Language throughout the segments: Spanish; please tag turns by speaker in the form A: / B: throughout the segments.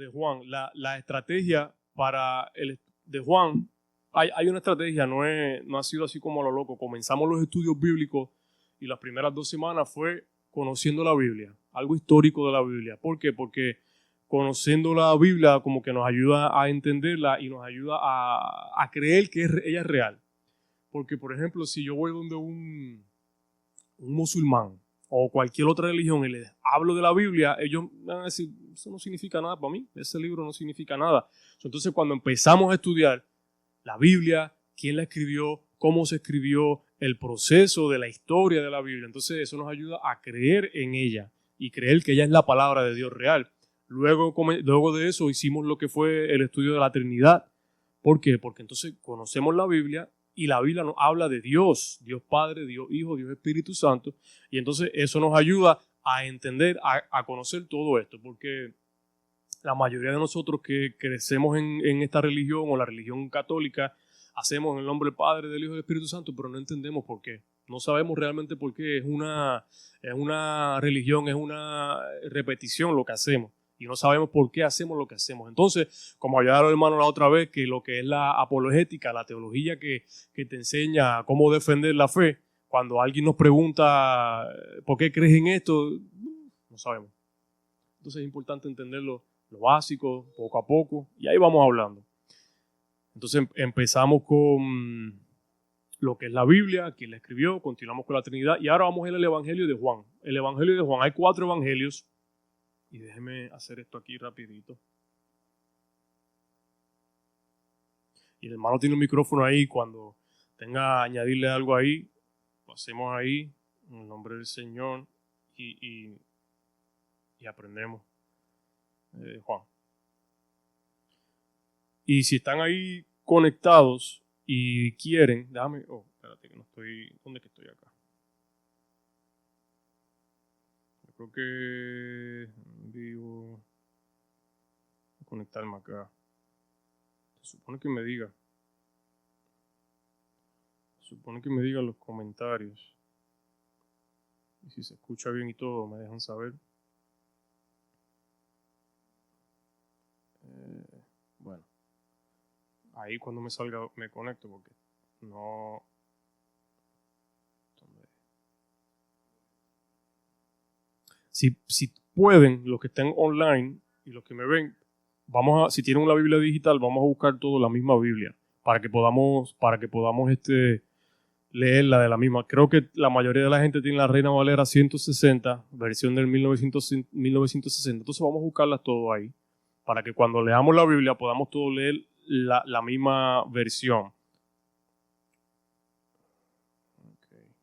A: Juan, la estrategia de Juan, hay una estrategia, no ha sido así como a lo loco. Comenzamos los estudios bíblicos y las primeras 2 semanas fue conociendo la Biblia, algo histórico de la Biblia. ¿Por qué? Porque conociendo la Biblia como que nos ayuda a entenderla y nos ayuda a creer que ella es real. Porque, por ejemplo, si yo voy donde un musulmán o cualquier otra religión y les hablo de la Biblia, ellos van a decir, eso no significa nada para mí, ese libro no significa nada. Entonces, cuando empezamos a estudiar la Biblia, quién la escribió, cómo se escribió, el proceso de la historia de la Biblia, entonces eso nos ayuda a creer en ella y creer que ella es la palabra de Dios real. Luego de eso hicimos lo que fue el estudio de la Trinidad. ¿Por qué? Porque entonces conocemos la Biblia y la Biblia nos habla de Dios, Dios Padre, Dios Hijo, Dios Espíritu Santo, y entonces eso nos ayuda a entender, a conocer todo esto, porque la mayoría de nosotros que crecemos en esta religión o la religión católica, hacemos en el nombre del Padre, del Hijo y del Espíritu Santo, pero no entendemos por qué. No sabemos realmente por qué. Es una religión, es una repetición lo que hacemos. Y no sabemos por qué hacemos lo que hacemos. Entonces, como había dado el hermano la otra vez, que lo que es la apologética, la teología que te enseña cómo defender la fe, cuando alguien nos pregunta ¿por qué crees en esto? No sabemos. Entonces es importante entenderlo, lo básico, poco a poco, y ahí vamos hablando. Entonces empezamos con lo que es la Biblia, quién la escribió, continuamos con la Trinidad, y ahora vamos a ir al Evangelio de Juan. El Evangelio de Juan, hay 4 evangelios, y déjeme hacer esto aquí rapidito. Y el hermano tiene un micrófono ahí, cuando tenga añadirle algo ahí, lo hacemos ahí, en el nombre del Señor, y aprendemos. Juan. Y si están ahí conectados y quieren, espérate que no estoy, ¿dónde que estoy acá? Yo creo que vivo conectarme acá. Se supone que me diga en los comentarios. Y si se escucha bien y todo, me dejan saber. Bueno, ahí cuando me salga me conecto porque no. Si pueden, los que estén online y los que me ven, si tienen una Biblia digital, vamos a buscar todo la misma Biblia para que podamos leerla de la misma. Creo que la mayoría de la gente tiene la Reina Valera 160, versión del 1960. Entonces vamos a buscarlas todo ahí para que cuando leamos la Biblia podamos todos leer la misma versión. Okay.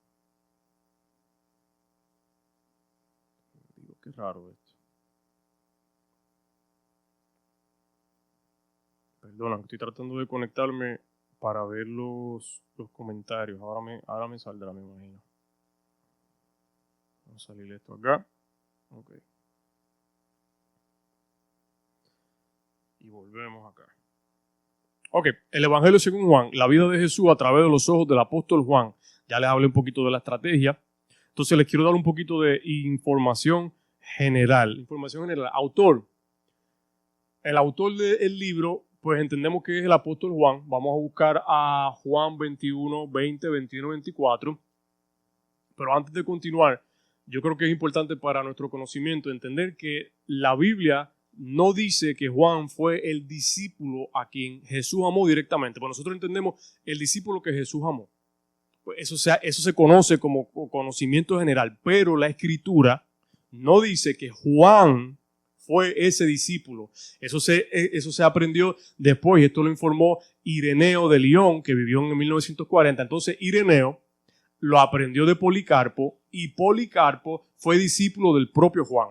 A: Digo, qué raro esto. Perdona, estoy tratando de conectarme para ver los comentarios. Ahora me saldrá, me imagino. Vamos a salir esto acá. Ok. Y volvemos acá. Ok, el Evangelio según Juan, la vida de Jesús a través de los ojos del apóstol Juan. Ya les hablé un poquito de la estrategia. Entonces les quiero dar un poquito de información general. Autor. El autor del libro, pues entendemos que es el apóstol Juan. Vamos a buscar a Juan 21, 20, 21, 24. Pero antes de continuar, yo creo que es importante para nuestro conocimiento entender que la Biblia no dice que Juan fue el discípulo a quien Jesús amó directamente. Pues nosotros entendemos el discípulo que Jesús amó. Pues eso se conoce como conocimiento general, pero la Escritura no dice que Juan fue ese discípulo. Eso se aprendió después, y esto lo informó Ireneo de Lyon, que vivió en 1940. Entonces Ireneo lo aprendió de Policarpo, y Policarpo fue discípulo del propio Juan.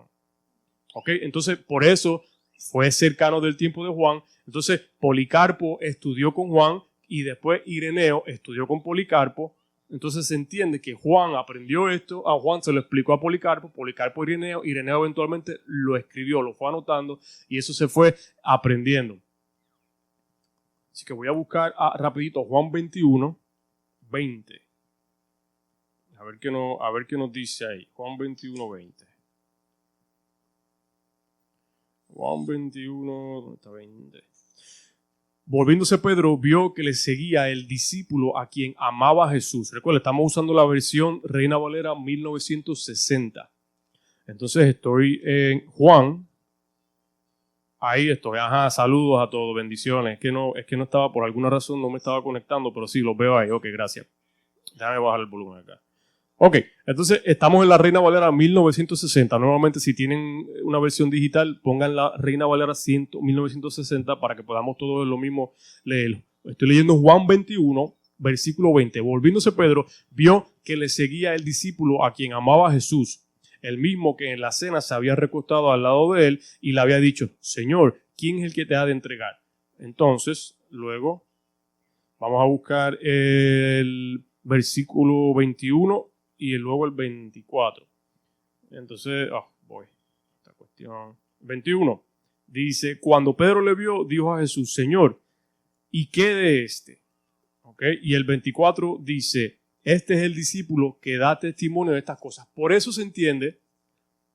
A: ¿Okay? Entonces, por eso fue cercano del tiempo de Juan. Entonces, Policarpo estudió con Juan y después Ireneo estudió con Policarpo. Entonces se entiende que Juan aprendió esto, a Juan se lo explicó a Policarpo, Policarpo a Ireneo, Ireneo eventualmente lo escribió, lo fue anotando y eso se fue aprendiendo. Así que voy a buscar rapidito Juan 21, 20. A ver qué nos dice ahí. Juan 21, 20. Juan 21, ¿dónde está 20? Volviéndose Pedro, vio que le seguía el discípulo a quien amaba Jesús. Recuerda, estamos usando la versión Reina Valera 1960. Entonces estoy en Juan. Ahí estoy. Ajá, saludos a todos, bendiciones. Es que no estaba, por alguna razón no me estaba conectando, pero sí, los veo ahí. Ok, gracias. Déjame bajar el volumen acá. Ok, entonces estamos en la Reina Valera 1960. Nuevamente, si tienen una versión digital, pongan la Reina Valera 1960 para que podamos todos lo mismo leerlo. Estoy leyendo Juan 21, versículo 20. Volviéndose Pedro, vio que le seguía el discípulo a quien amaba a Jesús, el mismo que en la cena se había recostado al lado de él y le había dicho, Señor, ¿quién es el que te ha de entregar? Entonces, luego, vamos a buscar el versículo 21 y luego el 24. Entonces, voy. Esta cuestión. 21. Dice, cuando Pedro le vio, dijo a Jesús, Señor, ¿y qué de este? ¿Okay? Y el 24 dice, este es el discípulo que da testimonio de estas cosas. Por eso se entiende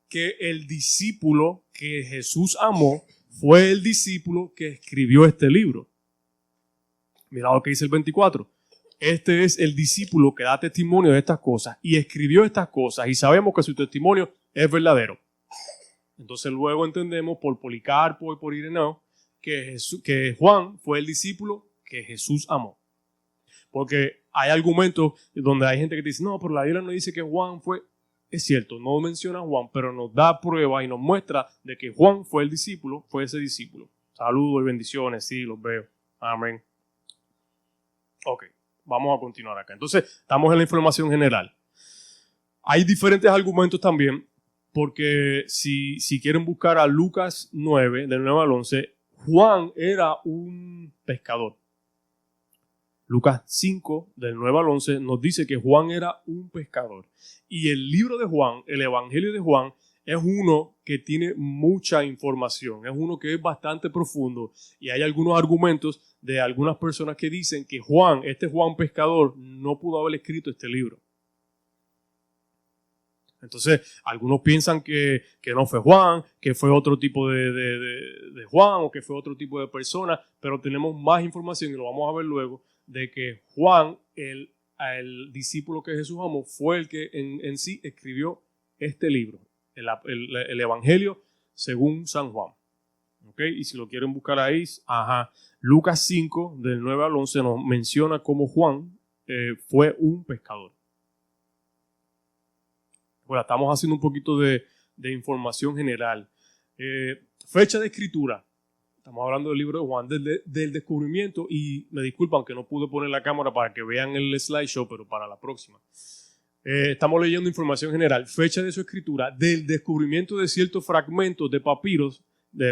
A: que el discípulo que Jesús amó fue el discípulo que escribió este libro. Mira lo que dice el 24. Este es el discípulo que da testimonio de estas cosas y escribió estas cosas y sabemos que su testimonio es verdadero. Entonces luego entendemos por Policarpo y por Ireneo que Juan fue el discípulo que Jesús amó. Porque hay argumentos donde hay gente que dice, no, pero la Biblia no dice que Juan fue. Es cierto, no menciona a Juan, pero nos da prueba y nos muestra de que Juan fue el discípulo, fue ese discípulo. Saludos y bendiciones, sí, los veo. Amén. Ok. Vamos a continuar acá. Entonces, estamos en la información general. Hay diferentes argumentos también, porque si quieren buscar a Lucas 9, del 9 al 11, Juan era un pescador. Lucas 5, del 9 al 11, nos dice que Juan era un pescador. Y el libro de Juan, el Evangelio de Juan, es uno que tiene mucha información, es uno que es bastante profundo y hay algunos argumentos de algunas personas que dicen que Juan, este Juan pescador, no pudo haber escrito este libro. Entonces, algunos piensan que no fue Juan, que fue otro tipo de Juan o que fue otro tipo de persona, pero tenemos más información y lo vamos a ver luego de que Juan, el discípulo que Jesús amó, fue el que en sí escribió este libro. El Evangelio según San Juan. ¿Okay? Y si lo quieren buscar ahí, Lucas 5, del 9 al 11, nos menciona cómo Juan fue un pescador. Bueno, estamos haciendo un poquito de información general. Fecha de escritura. Estamos hablando del libro de Juan, del descubrimiento, y me disculpan que no pude poner la cámara para que vean el slideshow, pero para la próxima. Estamos leyendo información general, fecha de su escritura, del descubrimiento de ciertos fragmentos de papiros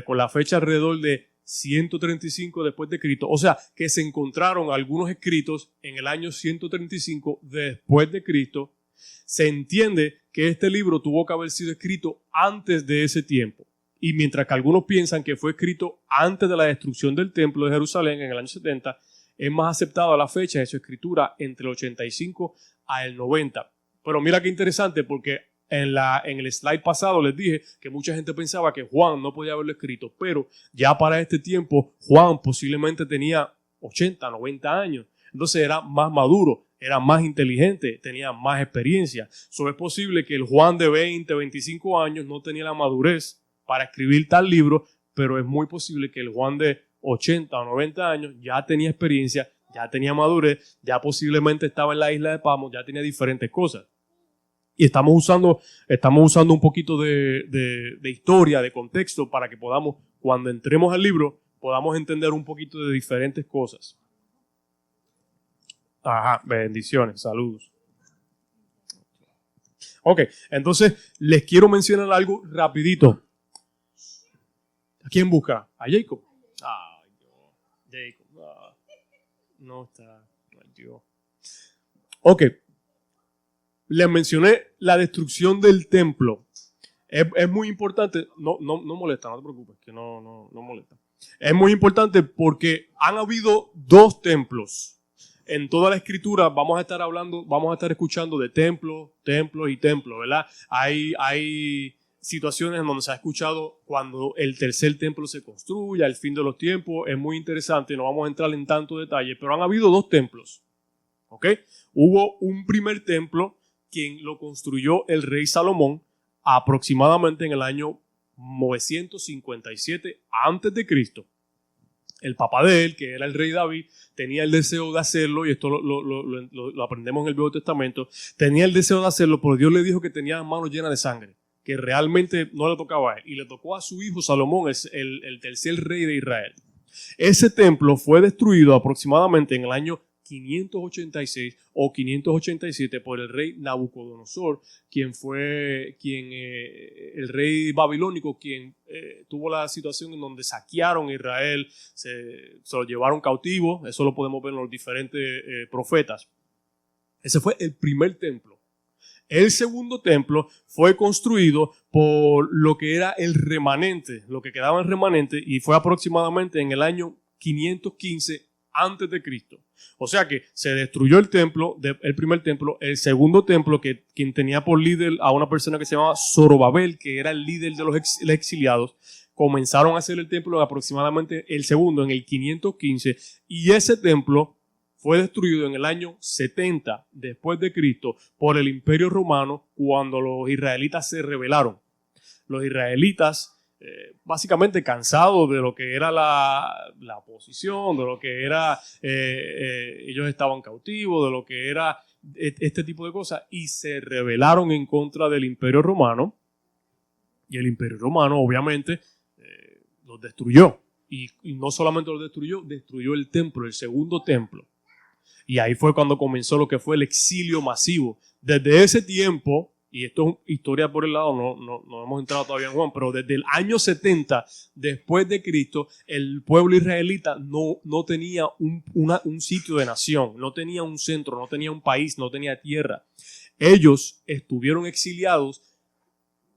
A: con la fecha alrededor de 135 después de Cristo, o sea, que se encontraron algunos escritos en el año 135 después de Cristo. Se entiende que este libro tuvo que haber sido escrito antes de ese tiempo, y mientras que algunos piensan que fue escrito antes de la destrucción del templo de Jerusalén en el año 70, es más aceptada la fecha de su escritura entre el 85 al 90. Pero mira qué interesante, porque en el slide pasado les dije que mucha gente pensaba que Juan no podía haberlo escrito, pero ya para este tiempo Juan posiblemente tenía 80, 90 años. Entonces era más maduro, era más inteligente, tenía más experiencia. Es posible que el Juan de 20, 25 años no tenía la madurez para escribir tal libro, pero es muy posible que el Juan de 80 o 90 años ya tenía experiencia, ya tenía madurez, ya posiblemente estaba en la isla de Patmos, ya tenía diferentes cosas. Y estamos usando un poquito de historia, de contexto, para que podamos, cuando entremos al libro, podamos entender un poquito de diferentes cosas. Bendiciones, saludos. Ok, entonces les quiero mencionar algo rapidito. ¿A quién busca? ¿A Jacob? Ay, Dios. Jacob. No está. Ay, Dios. Ok. Les mencioné la destrucción del templo. Es muy importante. No molesta, no te preocupes, que no molesta. Es muy importante porque han habido 2 templos. En toda la escritura vamos a estar escuchando de templos y templos, ¿verdad? Hay situaciones en donde se ha escuchado cuando el tercer templo se construye, al fin de los tiempos. Es muy interesante, no vamos a entrar en tanto detalle, pero han habido dos templos. ¿Ok? Hubo un primer templo, quien lo construyó el rey Salomón aproximadamente en el año 957 a.C. El papá de él, que era el rey David, tenía el deseo de hacerlo, y esto lo aprendemos en el Viejo Testamento, tenía el deseo de hacerlo, pero Dios le dijo que tenía manos llenas de sangre, que realmente no le tocaba a él, y le tocó a su hijo Salomón, el tercer rey de Israel. Ese templo fue destruido aproximadamente en el año 586 o 587 por el rey Nabucodonosor, quien fue el rey babilónico, quien tuvo la situación en donde saquearon a Israel, se lo llevaron cautivo. Eso lo podemos ver en los diferentes profetas. Ese fue el primer templo. El segundo templo fue construido por lo que era el remanente, lo que quedaba en remanente, y fue aproximadamente en el año 515 antes de Cristo. O sea que se destruyó el templo, el primer templo. El segundo templo, quien tenía por líder a una persona que se llamaba Zorobabel, que era el líder de los exiliados, comenzaron a hacer el templo aproximadamente el segundo, en el 515, y ese templo fue destruido en el año 70 después de Cristo por el Imperio Romano, cuando los israelitas se rebelaron. Los israelitas, básicamente cansados de lo que era la oposición, de lo que era, ellos estaban cautivos, de lo que era este tipo de cosas, y se rebelaron en contra del Imperio Romano, y el Imperio Romano obviamente los destruyó, y no solamente los destruyó, destruyó el templo, el segundo templo, y ahí fue cuando comenzó lo que fue el exilio masivo. Desde ese tiempo, y esto es historia por el lado, no hemos entrado todavía en Juan, pero desde el año 70 después de Cristo, el pueblo israelita no tenía un sitio de nación, no tenía un centro, no tenía un país, no tenía tierra. Ellos estuvieron exiliados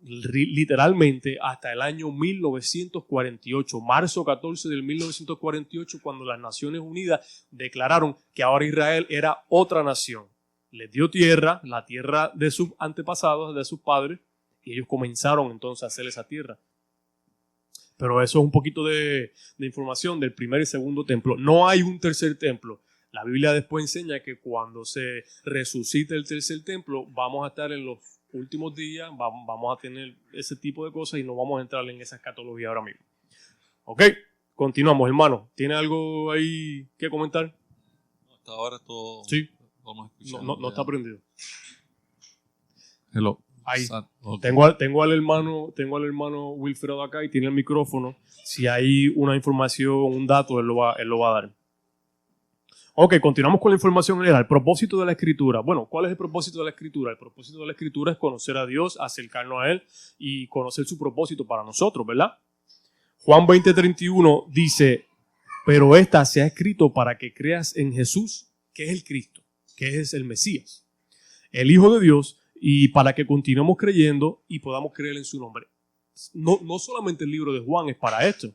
A: literalmente hasta el año 1948, marzo 14 del 1948, cuando las Naciones Unidas declararon que ahora Israel era otra nación. Les dio tierra, la tierra de sus antepasados, de sus padres, y ellos comenzaron entonces a hacer esa tierra. Pero eso es un poquito de información del primer y segundo templo. No hay un tercer templo. La Biblia después enseña que cuando se resucite el tercer templo, vamos a estar en los últimos días, vamos a tener ese tipo de cosas, y no vamos a entrar en esa escatología ahora mismo. Ok, continuamos, hermano. ¿Tiene algo ahí que comentar?
B: Hasta ahora todo.
A: Sí.
B: No
A: está prendido.
B: Hello.
A: Ahí.
B: Okay.
A: Tengo al hermano Wilfredo acá, y tiene el micrófono. Si hay una información, un dato, él lo va a dar. Ok, continuamos con la información general. El propósito de la Escritura. Bueno, ¿cuál es el propósito de la Escritura? El propósito de la Escritura es conocer a Dios, acercarnos a Él y conocer su propósito para nosotros, ¿verdad? Juan 20:31 dice: pero esta se ha escrito para que creas en Jesús, que es el Cristo, que es el Mesías, el Hijo de Dios, y para que continuemos creyendo y podamos creer en su nombre. No solamente el libro de Juan es para esto,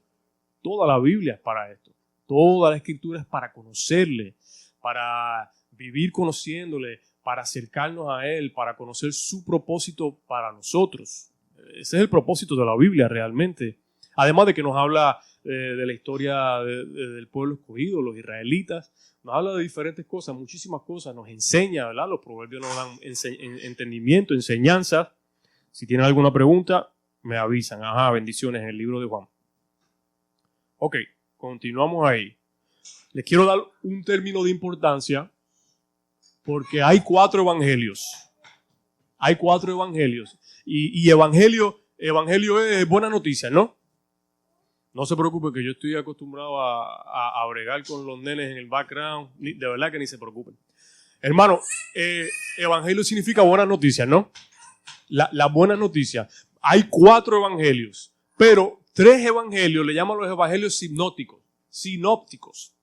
A: toda la Biblia es para esto. Toda la Escritura es para conocerle, para vivir conociéndole, para acercarnos a Él, para conocer su propósito para nosotros. Ese es el propósito de la Biblia realmente. Además de que nos habla de la historia del pueblo escogido, los israelitas, nos habla de diferentes cosas, muchísimas cosas, nos enseña, ¿verdad? Los proverbios nos dan entendimiento, enseñanzas. Si tienen alguna pregunta, me avisan. Bendiciones en el libro de Juan. Ok. Continuamos ahí. Les quiero dar un término de importancia, porque hay 4 evangelios. Hay 4 evangelios. Y evangelio es buena noticia, ¿no? No se preocupe, que yo estoy acostumbrado a bregar con los nenes en el background. De verdad que ni se preocupen. Hermano, evangelio significa buenas noticias, ¿no? La buena noticia. Hay 4 evangelios, pero 3 evangelios le llaman los evangelios sinópticos.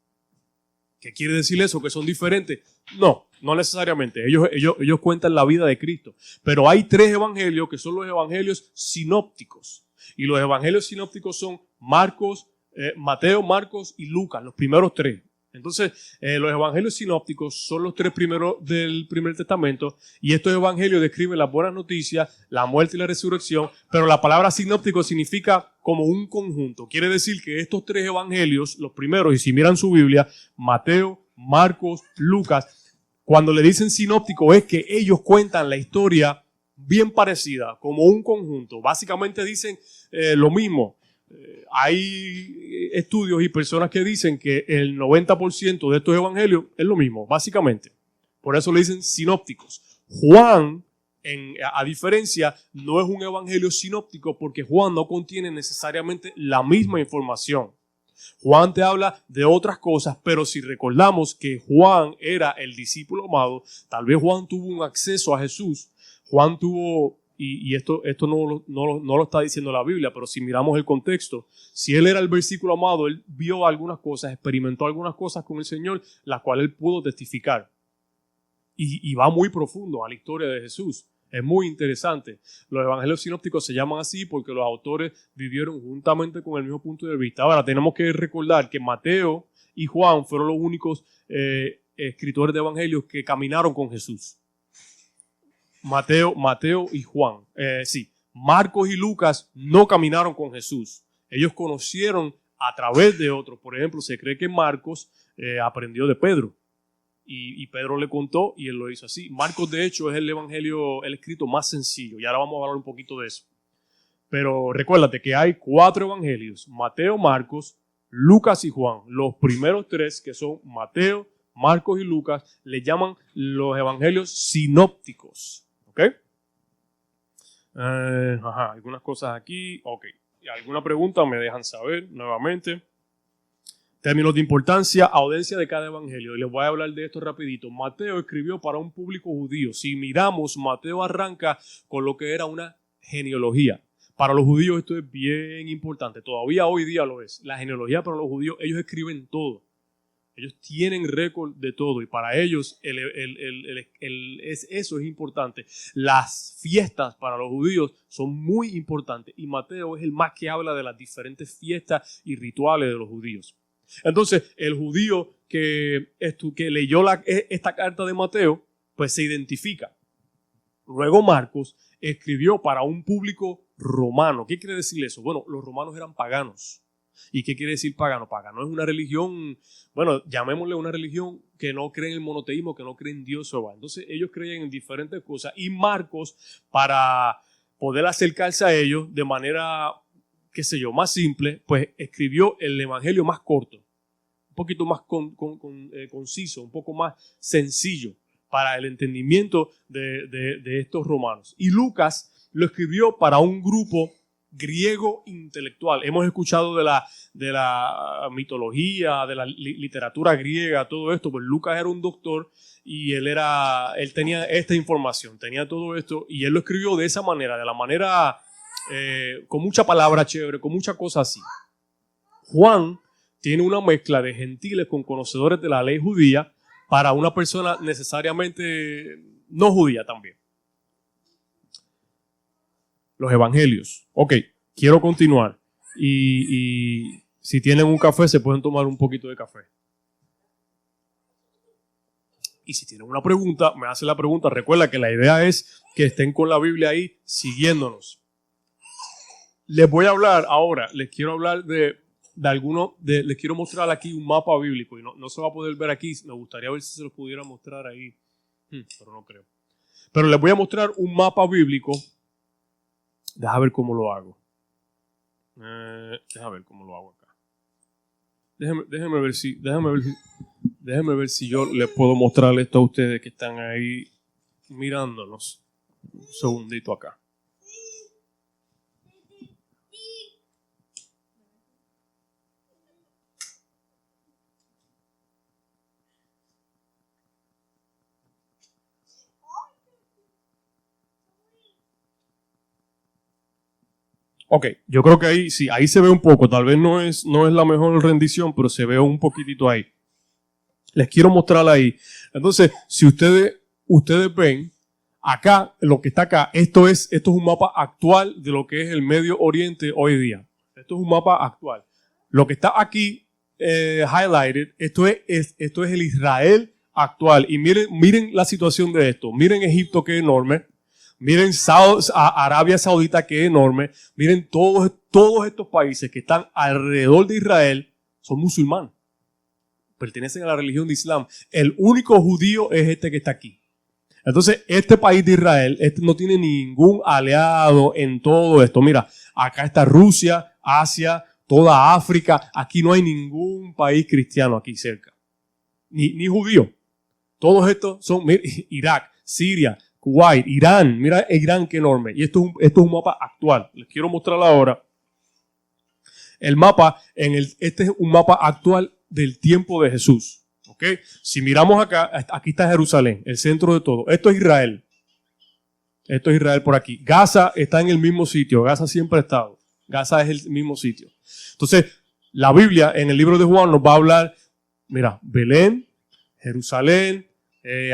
A: ¿Qué quiere decir eso? ¿Que son diferentes? No necesariamente. Ellos cuentan la vida de Cristo. Pero hay 3 evangelios que son los evangelios sinópticos. Y los evangelios sinópticos son Mateo, Marcos y Lucas, los primeros 3. Entonces, los evangelios sinópticos son los 3 primeros del Primer Testamento y estos evangelios describen las buenas noticias, la muerte y la resurrección, pero la palabra sinóptico significa como un conjunto. Quiere decir que estos 3 evangelios, los primeros, y si miran su Biblia, Mateo, Marcos, Lucas, cuando le dicen sinóptico es que ellos cuentan la historia bien parecida, como un conjunto. Básicamente dicen lo mismo. Hay estudios y personas que dicen que el 90% de estos evangelios es lo mismo, básicamente. Por eso le dicen sinópticos. Juan, a diferencia, no es un evangelio sinóptico porque Juan no contiene necesariamente la misma información. Juan te habla de otras cosas, pero si recordamos que Juan era el discípulo amado, tal vez Juan tuvo un acceso a Jesús. Juan tuvo... Y esto no lo está diciendo la Biblia, pero si miramos el contexto, si él era el versículo amado, él vio algunas cosas, experimentó algunas cosas con el Señor, las cuales él pudo testificar. Y va muy profundo a la historia de Jesús. Es muy interesante. Los evangelios sinópticos se llaman así porque los autores vivieron juntamente con el mismo punto de vista. Ahora, tenemos que recordar que Mateo y Juan fueron los únicos escritores de evangelios que caminaron con Jesús. Mateo y Juan. Marcos y Lucas no caminaron con Jesús. Ellos conocieron a través de otros. Por ejemplo, se cree que Marcos aprendió de Pedro. Y Pedro le contó y él lo hizo así. Marcos, de hecho, es el evangelio, el escrito más sencillo. Y ahora vamos a hablar un poquito de eso. Pero recuérdate que hay 4 evangelios. Mateo, Marcos, Lucas y Juan. Los primeros 3, que son Mateo, Marcos y Lucas, le llaman los evangelios sinópticos. ¿Ok? Algunas cosas aquí. Ok. ¿Y alguna pregunta? Me dejan saber nuevamente. Términos de importancia, audiencia de cada evangelio. Y les voy a hablar de esto rapidito. Mateo escribió para un público judío. Si miramos, Mateo arranca con lo que era una genealogía. Para los judíos esto es bien importante. Todavía hoy día lo es. La genealogía para los judíos, ellos escriben todo. Ellos tienen récord de todo y para ellos eso es importante. Las fiestas para los judíos son muy importantes y Mateo es el más que habla de las diferentes fiestas y rituales de los judíos. Entonces, el judío que leyó esta carta de Mateo, pues se identifica. Luego Marcos escribió para un público romano. ¿Qué quiere decir eso? Bueno, los romanos eran paganos. ¿Y qué quiere decir pagano? Pagano es una religión, bueno, llamémosle una religión que no cree en el monoteísmo, que no cree en Dios Jehová. Entonces ellos creían en diferentes cosas y Marcos, para poder acercarse a ellos de manera, qué sé yo, más simple, pues escribió el evangelio más corto, un poquito más conciso, un poco más sencillo para el entendimiento de estos romanos. Y Lucas lo escribió para un grupo griego intelectual. Hemos escuchado de la mitología, de la literatura griega, todo esto. Pues Lucas era un doctor y él tenía esta información, tenía todo esto y él lo escribió de esa manera, de la manera con mucha palabra chévere, con mucha cosa así. Juan tiene una mezcla de gentiles con conocedores de la ley judía para una persona necesariamente no judía también. Los evangelios. Ok, quiero continuar. Y si tienen un café, se pueden tomar un poquito de café. Y si tienen una pregunta, me hacen la pregunta. Recuerda que la idea es que estén con la Biblia ahí siguiéndonos. Les voy a hablar ahora, les quiero hablar les quiero mostrar aquí un mapa bíblico. Y no se va a poder ver aquí. Me gustaría ver si se los pudiera mostrar ahí. Pero no creo. Pero les voy a mostrar un mapa bíblico. Deja ver cómo lo hago. Déjame ver cómo lo hago acá. Déjenme ver si yo les puedo mostrar esto a ustedes que están ahí mirándonos. Un segundito acá. Ok, yo creo que ahí se ve un poco, tal vez no es la mejor rendición, pero se ve un poquitito ahí. Les quiero mostrar ahí. Entonces, si ustedes ven, acá, lo que está acá, esto es un mapa actual de lo que es el Medio Oriente hoy día. Esto es un mapa actual. Lo que está aquí highlighted, esto es el Israel actual. Y miren la situación de esto. Miren Egipto, que es enorme. Miren Arabia Saudita, que es enorme. Miren todos estos países que están alrededor de Israel son musulmanes. Pertenecen a la religión de Islam. El único judío es este que está aquí. Entonces, este país de Israel no tiene ningún aliado en todo esto. Mira, acá está Rusia, Asia, toda África. Aquí no hay ningún país cristiano aquí cerca. Ni judío. Todos estos son Irak, Siria, Kuwait, Irán. Mira Irán, qué enorme. Y esto es un mapa actual. Les quiero mostrar ahora. El mapa, este es un mapa actual del tiempo de Jesús. ¿Okay? Si miramos acá, aquí está Jerusalén, el centro de todo. Esto es Israel. Esto es Israel por aquí. Gaza está en el mismo sitio. Gaza siempre ha estado. Gaza es el mismo sitio. Entonces, la Biblia en el libro de Juan nos va a hablar, mira, Belén, Jerusalén,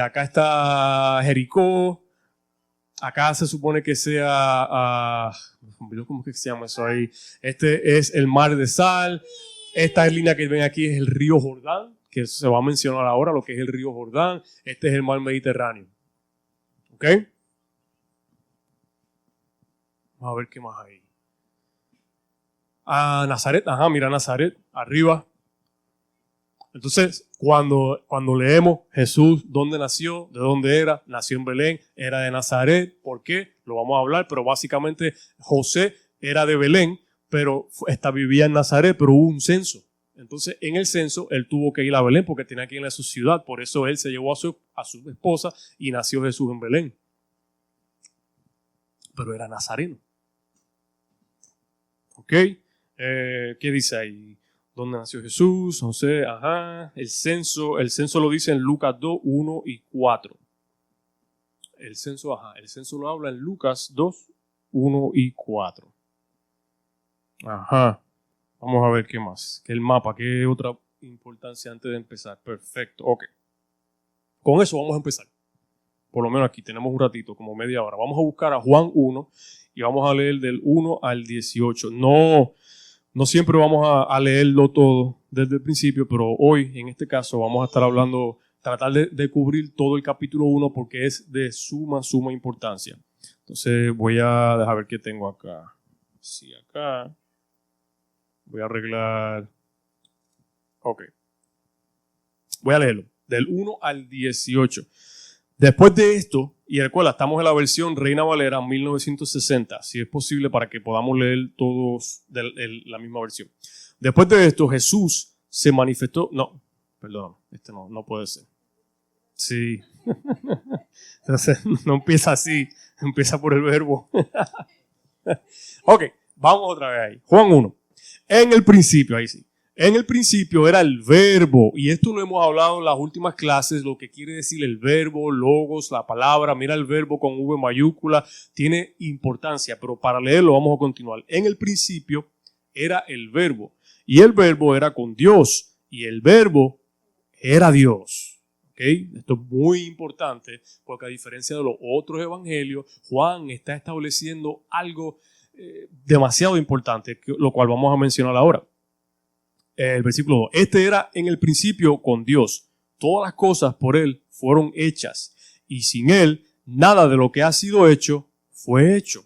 A: acá está Jericó, acá se supone que sea, ¿cómo es que se llama eso ahí? Este es el mar de sal. Esta línea que ven aquí es el río Jordán, que se va a mencionar ahora, lo que es el río Jordán. Este es el mar Mediterráneo. ¿Ok? Vamos a ver qué más hay. Nazaret, mira Nazaret, arriba. Entonces, cuando leemos Jesús, ¿dónde nació? ¿De dónde era? Nació en Belén, era de Nazaret. ¿Por qué? Lo vamos a hablar, pero básicamente José era de Belén, pero vivía en Nazaret, pero hubo un censo. Entonces, en el censo, él tuvo que ir a Belén porque tenía que ir a su ciudad. Por eso él se llevó a su esposa y nació Jesús en Belén. Pero era nazareno. ¿Ok? ¿Qué dice ahí? ¿Dónde nació Jesús? José, El censo lo dice en Lucas 2, 1 y 4. El censo lo habla en Lucas 2, 1 y 4. Vamos a ver qué más. Que el mapa, qué otra importancia antes de empezar. Perfecto, ok. Con eso vamos a empezar. Por lo menos aquí tenemos un ratito, como media hora. Vamos a buscar a Juan 1 y vamos a leer del 1 al 18. No siempre vamos a leerlo todo desde el principio, pero hoy, en este caso, vamos a estar hablando, tratar de cubrir todo el capítulo 1 porque es de suma importancia. Entonces voy a dejar ver qué tengo acá. Sí, acá. Voy a arreglar. Ok. Voy a leerlo. Del 1 al 18. Después de esto, y recuerda, estamos en la versión Reina Valera 1960, si es posible para que podamos leer todos la misma versión. Después de esto, Jesús se manifestó. No, perdón, no puede ser. Sí. Entonces, no empieza así, empieza por el verbo. Ok, vamos otra vez ahí. Juan 1. En el principio, ahí sí. En el principio era el verbo, y esto lo hemos hablado en las últimas clases, lo que quiere decir el verbo, logos, la palabra. Mira el verbo con V mayúscula, tiene importancia, pero para leerlo vamos a continuar. En el principio era el verbo, y el verbo era con Dios, y el verbo era Dios. ¿Okay? Esto es muy importante, porque a diferencia de los otros evangelios, Juan está estableciendo algo demasiado importante, lo cual vamos a mencionar ahora. El versículo 2. Este era en el principio con Dios. Todas las cosas por Él fueron hechas, y sin Él nada de lo que ha sido hecho fue hecho.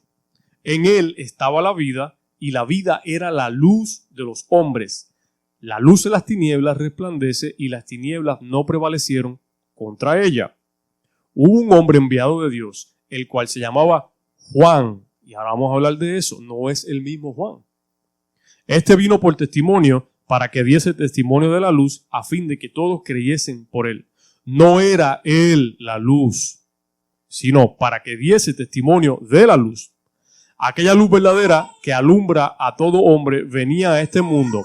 A: En Él estaba la vida, y la vida era la luz de los hombres. La luz de las tinieblas resplandece, y las tinieblas no prevalecieron contra ella. Hubo un hombre enviado de Dios, el cual se llamaba Juan. Y ahora vamos a hablar de eso. No es el mismo Juan. Este vino por testimonio para que diese testimonio de la luz a fin de que todos creyesen por él. No era él la luz, sino para que diese testimonio de la luz. Aquella luz verdadera que alumbra a todo hombre venía a este mundo.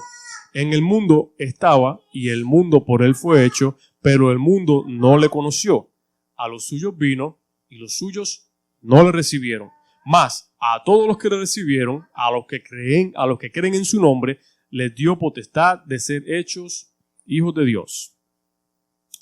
A: En el mundo estaba y el mundo por él fue hecho, pero el mundo no le conoció. A los suyos vino y los suyos no le recibieron. Mas a todos los que le recibieron, a los que creen en su nombre, les dio potestad de ser hechos hijos de Dios,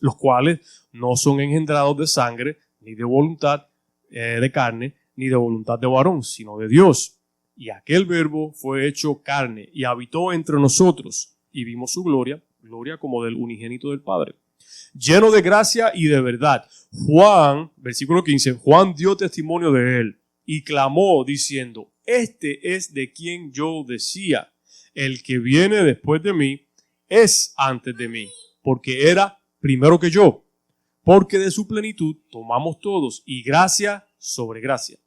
A: los cuales no son engendrados de sangre, ni de voluntad de carne, ni de voluntad de varón, sino de Dios. Y aquel verbo fue hecho carne y habitó entre nosotros, y vimos su gloria, gloria como del unigénito del Padre, lleno de gracia y de verdad. Juan, versículo 15, Juan dio testimonio de él y clamó diciendo, este es de quien yo decía, el que viene después de mí es antes de mí, porque era primero que yo, porque de su plenitud tomamos todos y gracia sobre gracia.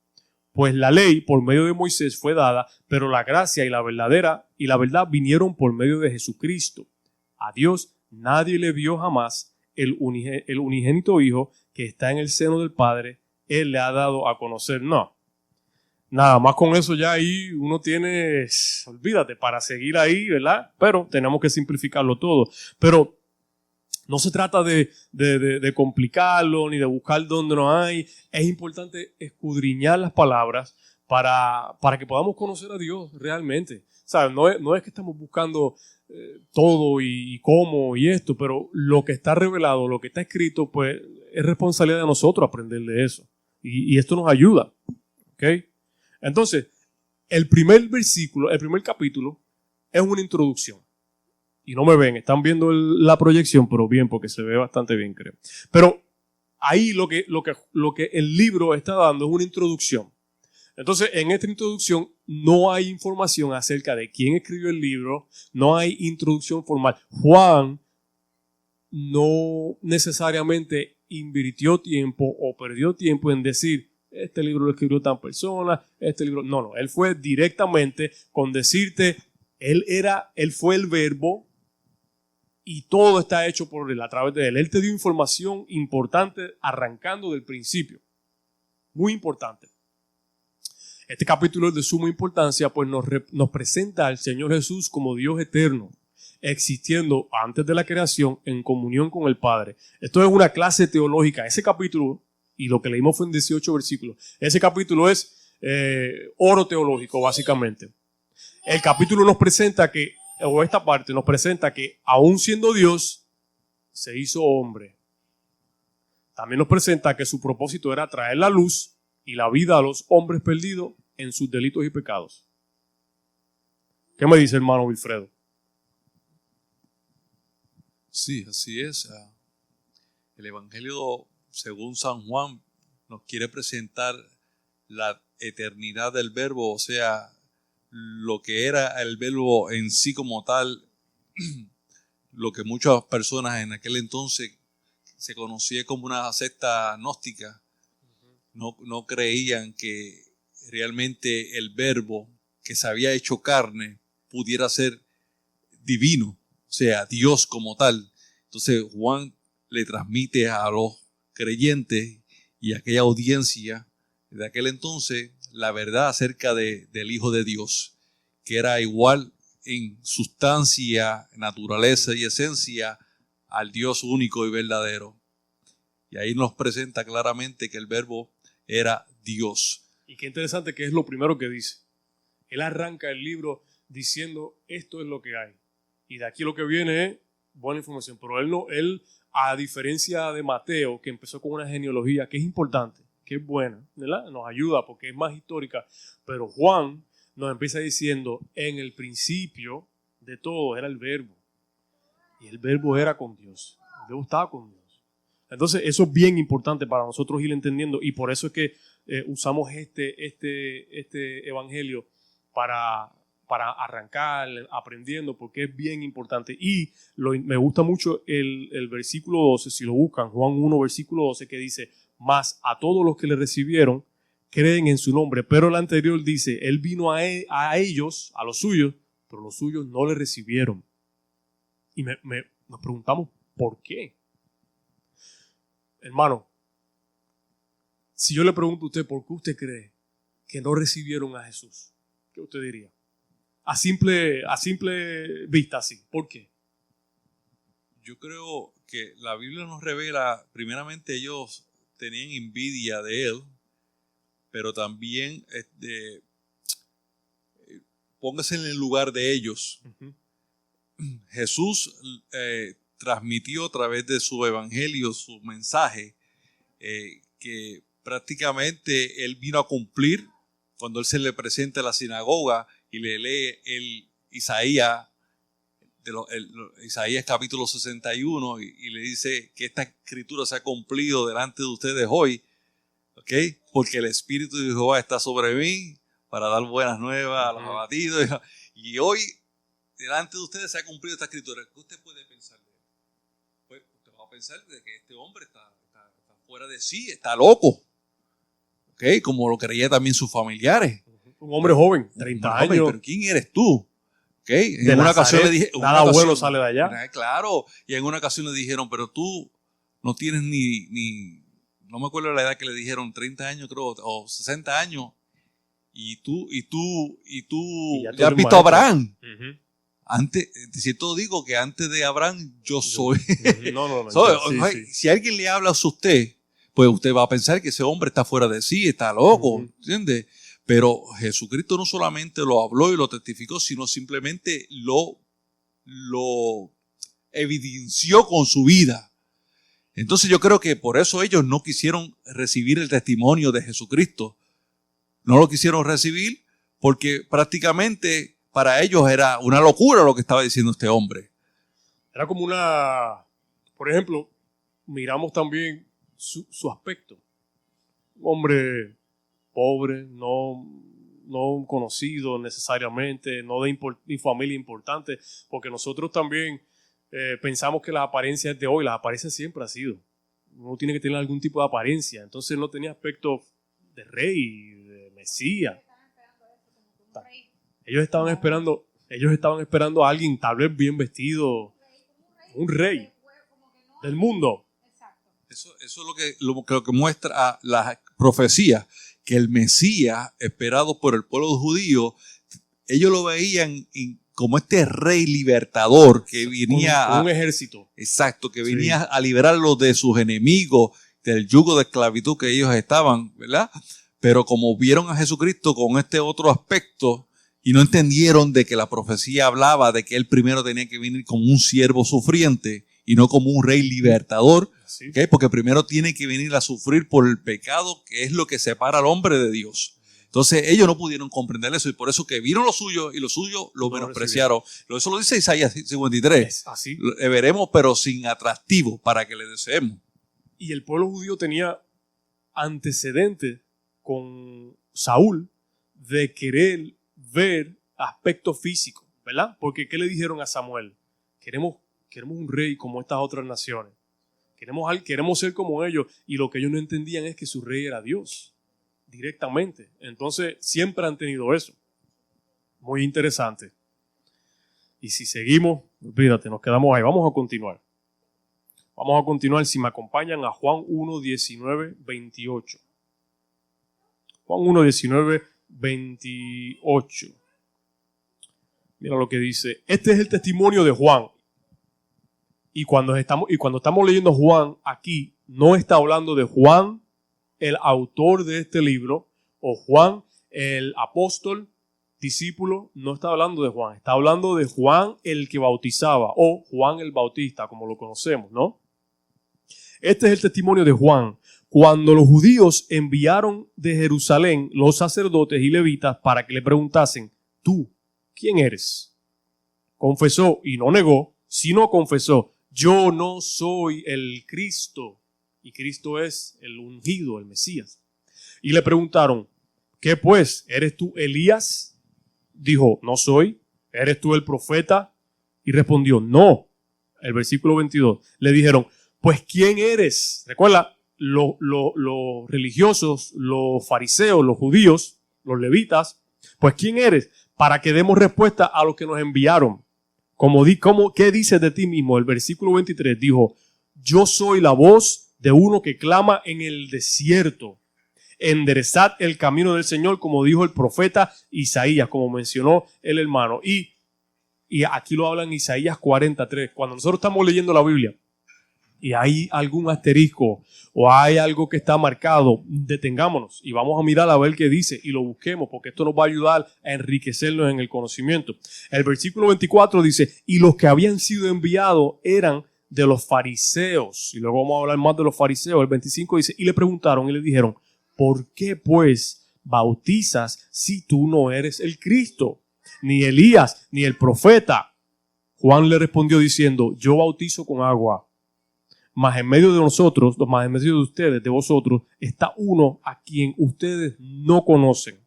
A: Pues la ley por medio de Moisés fue dada, pero la gracia y la verdad vinieron por medio de Jesucristo. A Dios nadie le vio jamás. El unigénito Hijo que está en el seno del Padre, Él le ha dado a conocer. No, nada más con eso ya ahí uno tiene, olvídate, para seguir ahí, ¿verdad? Pero tenemos que simplificarlo todo. Pero no se trata de complicarlo ni de buscar donde no hay. Es importante escudriñar las palabras para que podamos conocer a Dios realmente. ¿Sabes? No es que estamos buscando todo y cómo y esto, pero lo que está revelado, lo que está escrito, pues es responsabilidad de nosotros aprender de eso. Y esto nos ayuda. ¿Ok? Entonces, el primer capítulo es una introducción. Y no me ven, están viendo la proyección, pero bien, porque se ve bastante bien, creo. Pero ahí lo que el libro está dando es una introducción. Entonces, en esta introducción no hay información acerca de quién escribió el libro, no hay introducción formal. Juan no necesariamente invirtió tiempo o perdió tiempo en decir, este libro lo escribió tal persona, este libro... No, él fue directamente con decirte, él fue el verbo y todo está hecho por él, a través de él. Él te dio información importante arrancando del principio. Muy importante. Este capítulo es de suma importancia, pues nos presenta al Señor Jesús como Dios eterno, existiendo antes de la creación en comunión con el Padre. Esto es una clase teológica. Ese capítulo, y lo que leímos fue en 18 versículos, ese capítulo es oro teológico, básicamente. El capítulo nos presenta esta parte nos presenta que aún siendo Dios, se hizo hombre. También nos presenta que su propósito era traer la luz y la vida a los hombres perdidos en sus delitos y pecados. ¿Qué me dice, hermano Wilfredo?
B: Sí, así es. El Evangelio, según San Juan, nos quiere presentar la eternidad del Verbo, o sea, lo que era el Verbo en sí como tal, lo que muchas personas en aquel entonces se conocía como una secta gnóstica, no creían que realmente el Verbo que se había hecho carne pudiera ser divino, o sea, Dios como tal. Entonces Juan le transmite a los creyentes y a aquella audiencia de aquel entonces la verdad acerca del Hijo de Dios, que era igual en sustancia, naturaleza y esencia al Dios único y verdadero. Y ahí nos presenta claramente que el Verbo era Dios.
A: Y qué interesante que es lo primero que dice. Él arranca el libro diciendo esto es lo que hay. Y de aquí lo que viene es buena información. Pero él, a diferencia de Mateo, que empezó con una genealogía que es importante, que es buena, ¿verdad? Nos ayuda porque es más histórica. Pero Juan nos empieza diciendo, en el principio de todo era el Verbo. Y el Verbo era con Dios. El Verbo estaba con Dios. Entonces eso es bien importante para nosotros ir entendiendo. Y por eso es que usamos este evangelio para arrancar aprendiendo, porque es bien importante. Y me gusta mucho el versículo 12, si lo buscan, Juan 1, versículo 12, que dice, mas a todos los que le recibieron, creen en su nombre. Pero el anterior dice, él vino a ellos, a los suyos, pero los suyos no le recibieron. Y nos preguntamos, ¿por qué? Hermano, si yo le pregunto a usted, ¿por qué usted cree que no recibieron a Jesús? ¿Qué usted diría? A simple vista, sí. ¿Por qué?
B: Yo creo que la Biblia nos revela, primeramente ellos tenían envidia de él, pero también póngase en el lugar de ellos.
A: Uh-huh.
B: Jesús transmitió a través de su evangelio, su mensaje, que prácticamente él vino a cumplir cuando él se le presenta a la sinagoga y le lee el Isaías, Isaías capítulo 61 y le dice que esta escritura se ha cumplido delante de ustedes hoy, ¿ok? Porque el Espíritu de Jehová está sobre mí para dar buenas nuevas a los abatidos. Y hoy delante de ustedes se ha cumplido esta escritura. ¿Qué usted puede pensar de él? Pues usted va a pensar de que este hombre está fuera de sí, está loco, ¿ok? Como lo creía también sus familiares.
A: Un hombre joven, 30 años.
B: Pero ¿quién eres tú? ¿Okay?
A: En una ocasión le dije, nada bueno sale de allá.
B: Claro, y en una ocasión le dijeron, pero tú no tienes no me acuerdo la edad que le dijeron, 30 años creo, o 60 años, y tú ya has visto a Abraham. Antes, de cierto digo que antes de Abraham yo soy.
A: No.
B: Sí. Si alguien le habla a usted, pues usted va a pensar que ese hombre está fuera de sí, está loco, ¿entiende? Pero Jesucristo no solamente lo habló y lo testificó, sino simplemente lo evidenció con su vida. Entonces yo creo que por eso ellos no quisieron recibir el testimonio de Jesucristo. No lo quisieron recibir porque prácticamente para ellos era una locura lo que estaba diciendo este hombre.
A: Era como por ejemplo, miramos también su aspecto. Un hombre pobre, no conocido necesariamente, no de ni familia importante, porque nosotros también pensamos que las apariencias de hoy, las apariencias siempre han sido. Uno tiene que tener algún tipo de apariencia. Entonces no tenía aspecto de rey, de mesías. Ellos estaban esperando a alguien tal vez bien vestido, un rey del mundo.
B: Eso es lo que muestra la profecía, que el Mesías esperado por el pueblo judío, ellos lo veían como este rey libertador que venía
A: un ejército.
B: Exacto, que venía a liberarlos de sus enemigos, del yugo de esclavitud que ellos estaban, ¿verdad? Pero como vieron a Jesucristo con este otro aspecto y no entendieron de que la profecía hablaba de que él primero tenía que venir como un siervo sufriente y no como un rey libertador, ¿okay? Porque primero tiene que venir a sufrir por el pecado, que es lo que separa al hombre de Dios. Entonces ellos no pudieron comprender eso y por eso que vieron lo suyo y lo suyo lo menospreciaron. Eso lo dice Isaías 53.
A: Es así.
B: Le veremos, pero sin atractivo para que le deseemos.
A: Y el pueblo judío tenía antecedentes con Saúl de querer ver aspecto físico, ¿verdad? Porque ¿qué le dijeron a Samuel? Queremos un rey como estas otras naciones. Queremos ser como ellos. Y lo que ellos no entendían es que su rey era Dios, directamente. Entonces, siempre han tenido eso. Muy interesante. Y si seguimos, olvídate, nos quedamos ahí. Vamos a continuar. Si me acompañan a Juan 1, 19, 28. Juan 1, 19, 28. Mira lo que dice. Este es el testimonio de Juan. Y cuando estamos leyendo Juan aquí, no está hablando de Juan, el autor de este libro, o Juan, el apóstol, discípulo, no está hablando de Juan. Está hablando de Juan, el que bautizaba, o Juan el Bautista, como lo conocemos, ¿no? Este es el testimonio de Juan. Cuando los judíos enviaron de Jerusalén los sacerdotes y levitas para que le preguntasen, ¿tú quién eres? Confesó y no negó, sino confesó, yo no soy el Cristo. Y Cristo es el ungido, el Mesías. Y le preguntaron, ¿qué pues? ¿Eres tú Elías? Dijo, no soy. ¿Eres tú el profeta? Y respondió, no. El versículo 22. Le dijeron, pues ¿quién eres? Recuerda, los religiosos, los fariseos, los judíos, los levitas, pues ¿quién eres? Para que demos respuesta a los que nos enviaron. ¿Qué dices de ti mismo? El versículo 23 dijo, yo soy la voz de uno que clama en el desierto. Enderezad el camino del Señor, como dijo el profeta Isaías, como mencionó el hermano. Y aquí lo habla en Isaías 43. Cuando nosotros estamos leyendo la Biblia y hay algún asterisco o hay algo que está marcado, detengámonos y vamos a mirar a ver qué dice y lo busquemos, porque esto nos va a ayudar a enriquecernos en el conocimiento. El versículo 24 dice, y los que habían sido enviados eran de los fariseos. Y luego vamos a hablar más de los fariseos. El 25 dice, y le preguntaron y le dijeron, ¿por qué pues bautizas si tú no eres el Cristo, ni Elías, ni el profeta? Juan le respondió diciendo, yo bautizo con agua, mas en medio de nosotros, más en medio de ustedes, de vosotros, está uno a quien ustedes no conocen.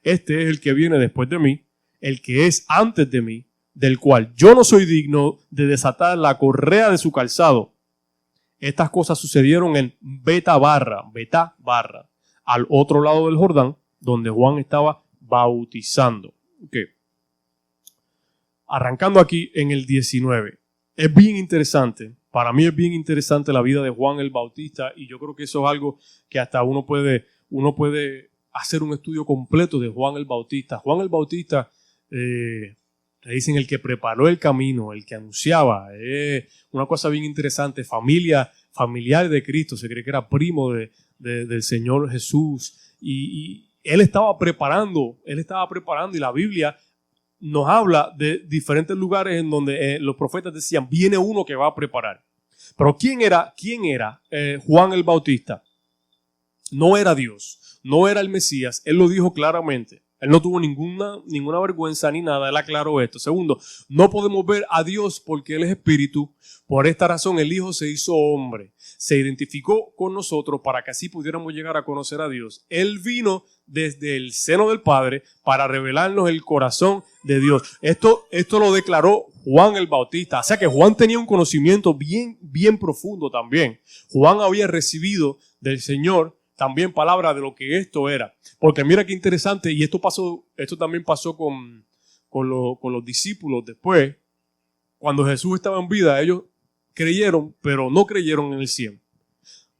A: Este es el que viene después de mí, el que es antes de mí, del cual yo no soy digno de desatar la correa de su calzado. Estas cosas sucedieron en Betá-barra, al otro lado del Jordán, donde Juan estaba bautizando. Okay. Arrancando aquí en el 19. Es bien interesante. Para mí es bien interesante la vida de Juan el Bautista y yo creo que eso es algo que hasta uno puede hacer un estudio completo de Juan el Bautista. Juan el Bautista, le dicen el que preparó el camino, el que anunciaba. Una cosa bien interesante, familiar de Cristo, se cree que era primo del Señor Jesús. Y él estaba preparando y la Biblia nos habla de diferentes lugares en donde los profetas decían, viene uno que va a preparar. Pero ¿quién era Juan el Bautista? No era Dios, no era el Mesías, él lo dijo claramente. Él no tuvo ninguna vergüenza ni nada, él aclaró esto. Segundo, no podemos ver a Dios porque Él es espíritu. Por esta razón el Hijo se hizo hombre, se identificó con nosotros para que así pudiéramos llegar a conocer a Dios. Él vino desde el seno del Padre para revelarnos el corazón de Dios. Esto lo declaró Juan el Bautista. O sea que Juan tenía un conocimiento bien profundo también. Juan había recibido del Señor también palabra de lo que esto era. Porque mira qué interesante, y esto también pasó con los discípulos después. Cuando Jesús estaba en vida, ellos creyeron, pero no creyeron en el 100.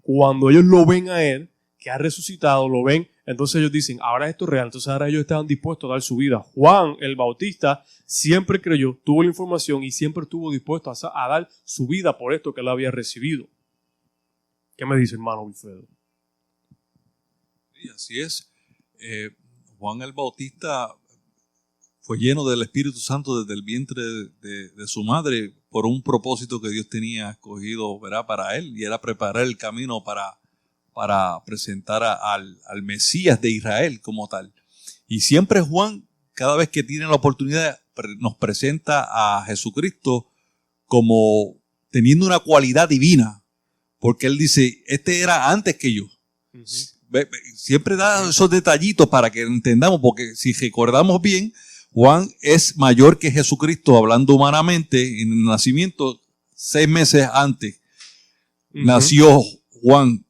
A: Cuando ellos lo ven a Él, que ha resucitado, lo ven, entonces ellos dicen, ahora esto es real. Entonces ahora ellos estaban dispuestos a dar su vida. Juan el Bautista siempre creyó, tuvo la información y siempre estuvo dispuesto a dar su vida por esto que él había recibido. ¿Qué me dice, hermano Wilfredo?
B: Sí, así es. Juan el Bautista fue lleno del Espíritu Santo desde el vientre de su madre por un propósito que Dios tenía escogido, ¿verdad?, para él, y era preparar el camino para presentar al Mesías de Israel como tal. Y siempre Juan, cada vez que tiene la oportunidad, nos presenta a Jesucristo como teniendo una cualidad divina, porque él dice, este era antes que yo. Uh-huh. Siempre da esos detallitos para que entendamos, porque si recordamos bien, Juan es mayor que Jesucristo, hablando humanamente, en el nacimiento, 6 meses antes. Uh-huh. Nació Juan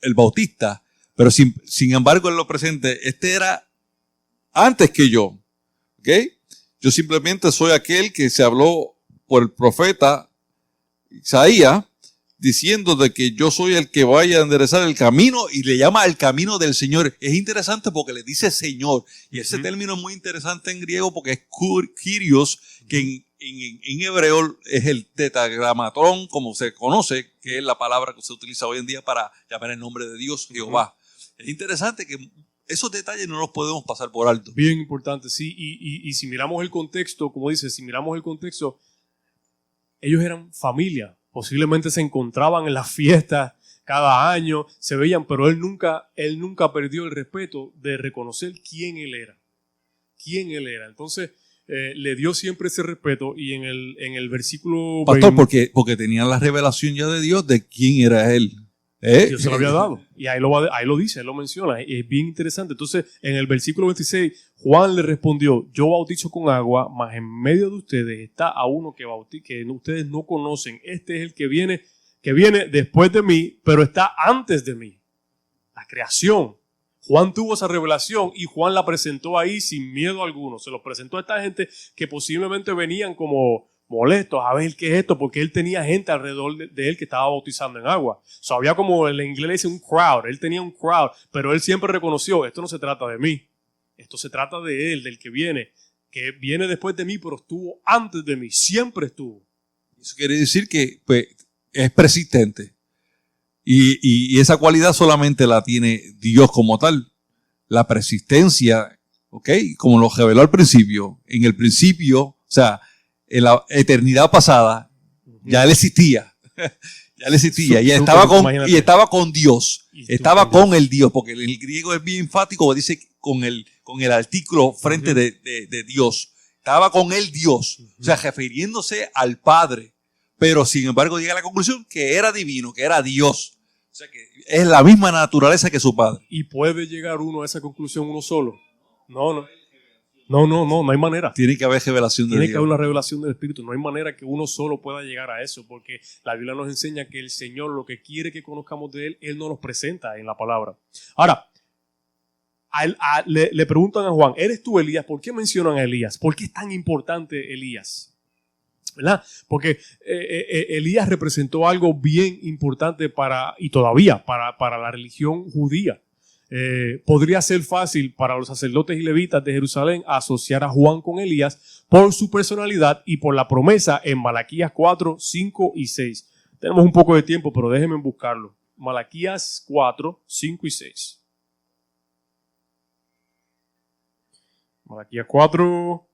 B: el Bautista, pero sin embargo él lo presenta, este era antes que yo. ¿Okay? Yo simplemente soy aquel que se habló por el profeta Isaías, diciendo de que yo soy el que vaya a enderezar el camino, y le llama el camino del Señor. Es interesante porque le dice Señor, y ese término es muy interesante en griego porque es Kyrios, que en hebreo es el tetragramatón, como se conoce, que es la palabra que se utiliza hoy en día para llamar el nombre de Dios, Jehová. Es interesante que esos detalles no los podemos pasar por alto.
A: Bien importante, sí, y si miramos el contexto, como dice, ellos eran familia. Posiblemente se encontraban en las fiestas cada año, se veían, pero él nunca perdió el respeto de reconocer quién él era. Entonces, le dio siempre ese respeto, y en el versículo...
B: Pastor, porque tenían la revelación ya de Dios de quién era él.
A: Dios se lo había dado. Y ahí lo dice, él lo menciona. Y es bien interesante. Entonces, en el versículo 26, Juan le respondió, yo bautizo con agua, mas en medio de ustedes está a uno que ustedes no conocen. Este es el que viene después de mí, pero está antes de mí. La creación. Juan tuvo esa revelación y Juan la presentó ahí sin miedo alguno. Se lo presentó a esta gente que posiblemente venían como molestos a ver qué es esto, porque él tenía gente alrededor de él que estaba bautizando en agua. Había, como en inglés le dice, un crowd. Él tenía un crowd, pero él siempre reconoció, esto no se trata de mí, esto se trata de él, del que viene después de mí, pero estuvo antes de mí, siempre estuvo.
B: Eso quiere decir que pues, es persistente, y esa cualidad solamente la tiene Dios como tal, la persistencia, ¿ok? Como lo reveló al principio. En el principio, o sea, en la eternidad pasada, ya él existía. Ya él existía. Y estaba con Dios. Estaba con el Dios. Porque el griego es bien enfático. Dice con el artículo frente de Dios. estaba con él Dios, o sea, refiriéndose al Padre, pero sin embargo llega a la conclusión que era divino, que era Dios. O sea, que es la misma naturaleza que su Padre.
A: ¿Y puede llegar uno a esa conclusión uno solo? No. No hay manera.
B: Tiene que haber revelación de
A: Tiene
B: Dios.
A: que haber una revelación del Espíritu. No hay manera que uno solo pueda llegar a eso, porque la Biblia nos enseña que el Señor, lo que quiere que conozcamos de Él, Él nos lo presenta en la palabra. Ahora, le preguntan a Juan, ¿eres tú Elías? ¿Por qué mencionan a Elías? ¿Por qué es tan importante Elías? ¿Verdad? Porque Elías representó algo bien importante y todavía para la religión judía. Podría ser fácil para los sacerdotes y levitas de Jerusalén asociar a Juan con Elías por su personalidad y por la promesa en Malaquías 4, 5 y 6. Tenemos un poco de tiempo, pero déjenme buscarlo. Malaquías 4, 5 y 6. Malaquías 4,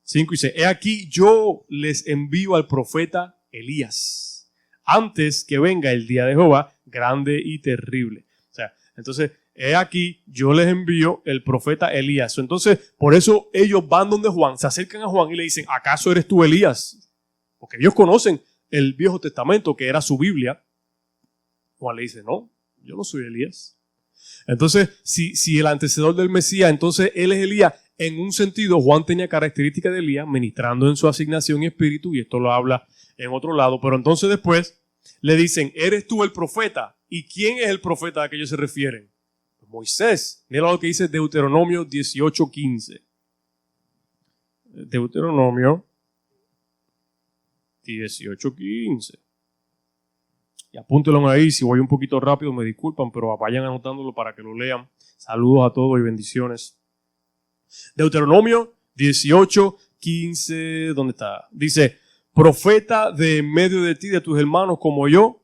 A: 5 y 6. He aquí yo les envío al profeta Elías, antes que venga el día de Jehová, grande y terrible. O sea, entonces, he aquí yo les envío el profeta Elías. Entonces, por eso ellos van donde Juan, se acercan a Juan y le dicen, ¿acaso eres tú Elías? Porque ellos conocen el Viejo Testamento, que era su Biblia. Juan le dice, no, yo no soy Elías. Entonces, si el antecesor del Mesías, entonces él es Elías. En un sentido, Juan tenía características de Elías, ministrando en su asignación y espíritu, y esto lo habla en otro lado. Pero entonces después le dicen, ¿eres tú el profeta? ¿Y quién es el profeta a que ellos se refieren? Moisés. Mira lo que dice Deuteronomio 18:15. Deuteronomio 18:15. Y apúntenlo ahí, si voy un poquito rápido me disculpan, pero vayan anotándolo para que lo lean. Saludos a todos y bendiciones. Deuteronomio 18:15, ¿dónde está? Dice, profeta de en medio de ti, de tus hermanos como yo,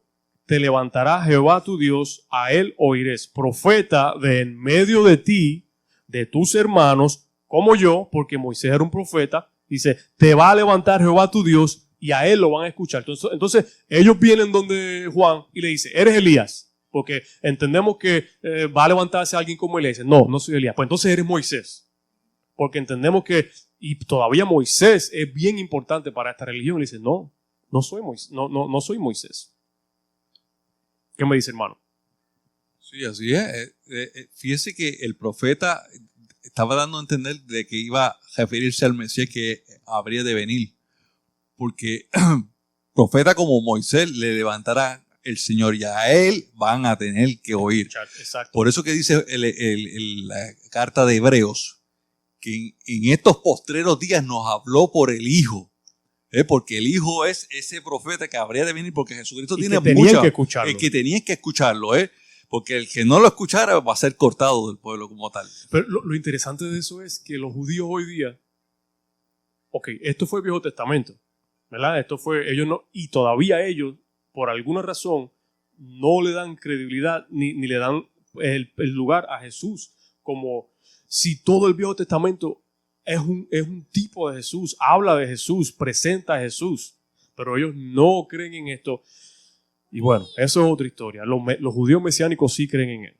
A: te levantará Jehová tu Dios, a él oirás. Profeta de en medio de ti, de tus hermanos, como yo, porque Moisés era un profeta, dice, te va a levantar Jehová tu Dios y a él lo van a escuchar. Entonces ellos vienen donde Juan y le dicen, ¿eres Elías? Porque entendemos que va a levantarse alguien como Elías. Dice, no soy Elías. Pues entonces eres Moisés. Porque entendemos que, y todavía Moisés es bien importante para esta religión. Y le dice, no soy Moisés. No soy Moisés. ¿Qué me dice, hermano?
B: Sí, así es. Fíjese que el profeta estaba dando a entender de que iba a referirse al Mesías que habría de venir. Porque profeta como Moisés le levantará el Señor y a él van a tener que oír.
A: Exacto.
B: Por eso que dice la carta de Hebreos, que en estos postreros días nos habló por el Hijo. Porque el Hijo es ese profeta que habría de venir, porque Jesucristo
A: y
B: tiene
A: que
B: mucho.
A: Que escucharlo.
B: Que tenían que escucharlo, porque el que no lo escuchara va a ser cortado del pueblo como tal.
A: Pero lo interesante de eso es que los judíos hoy día, esto fue el Viejo Testamento, ¿verdad? Esto fue, ellos no, y todavía ellos, por alguna razón, no le dan credibilidad ni le dan el lugar a Jesús, como si todo el Viejo Testamento es un tipo de Jesús, habla de Jesús, presenta a Jesús, pero ellos no creen en esto. Y bueno, eso es otra historia. Los judíos mesiánicos sí creen en él.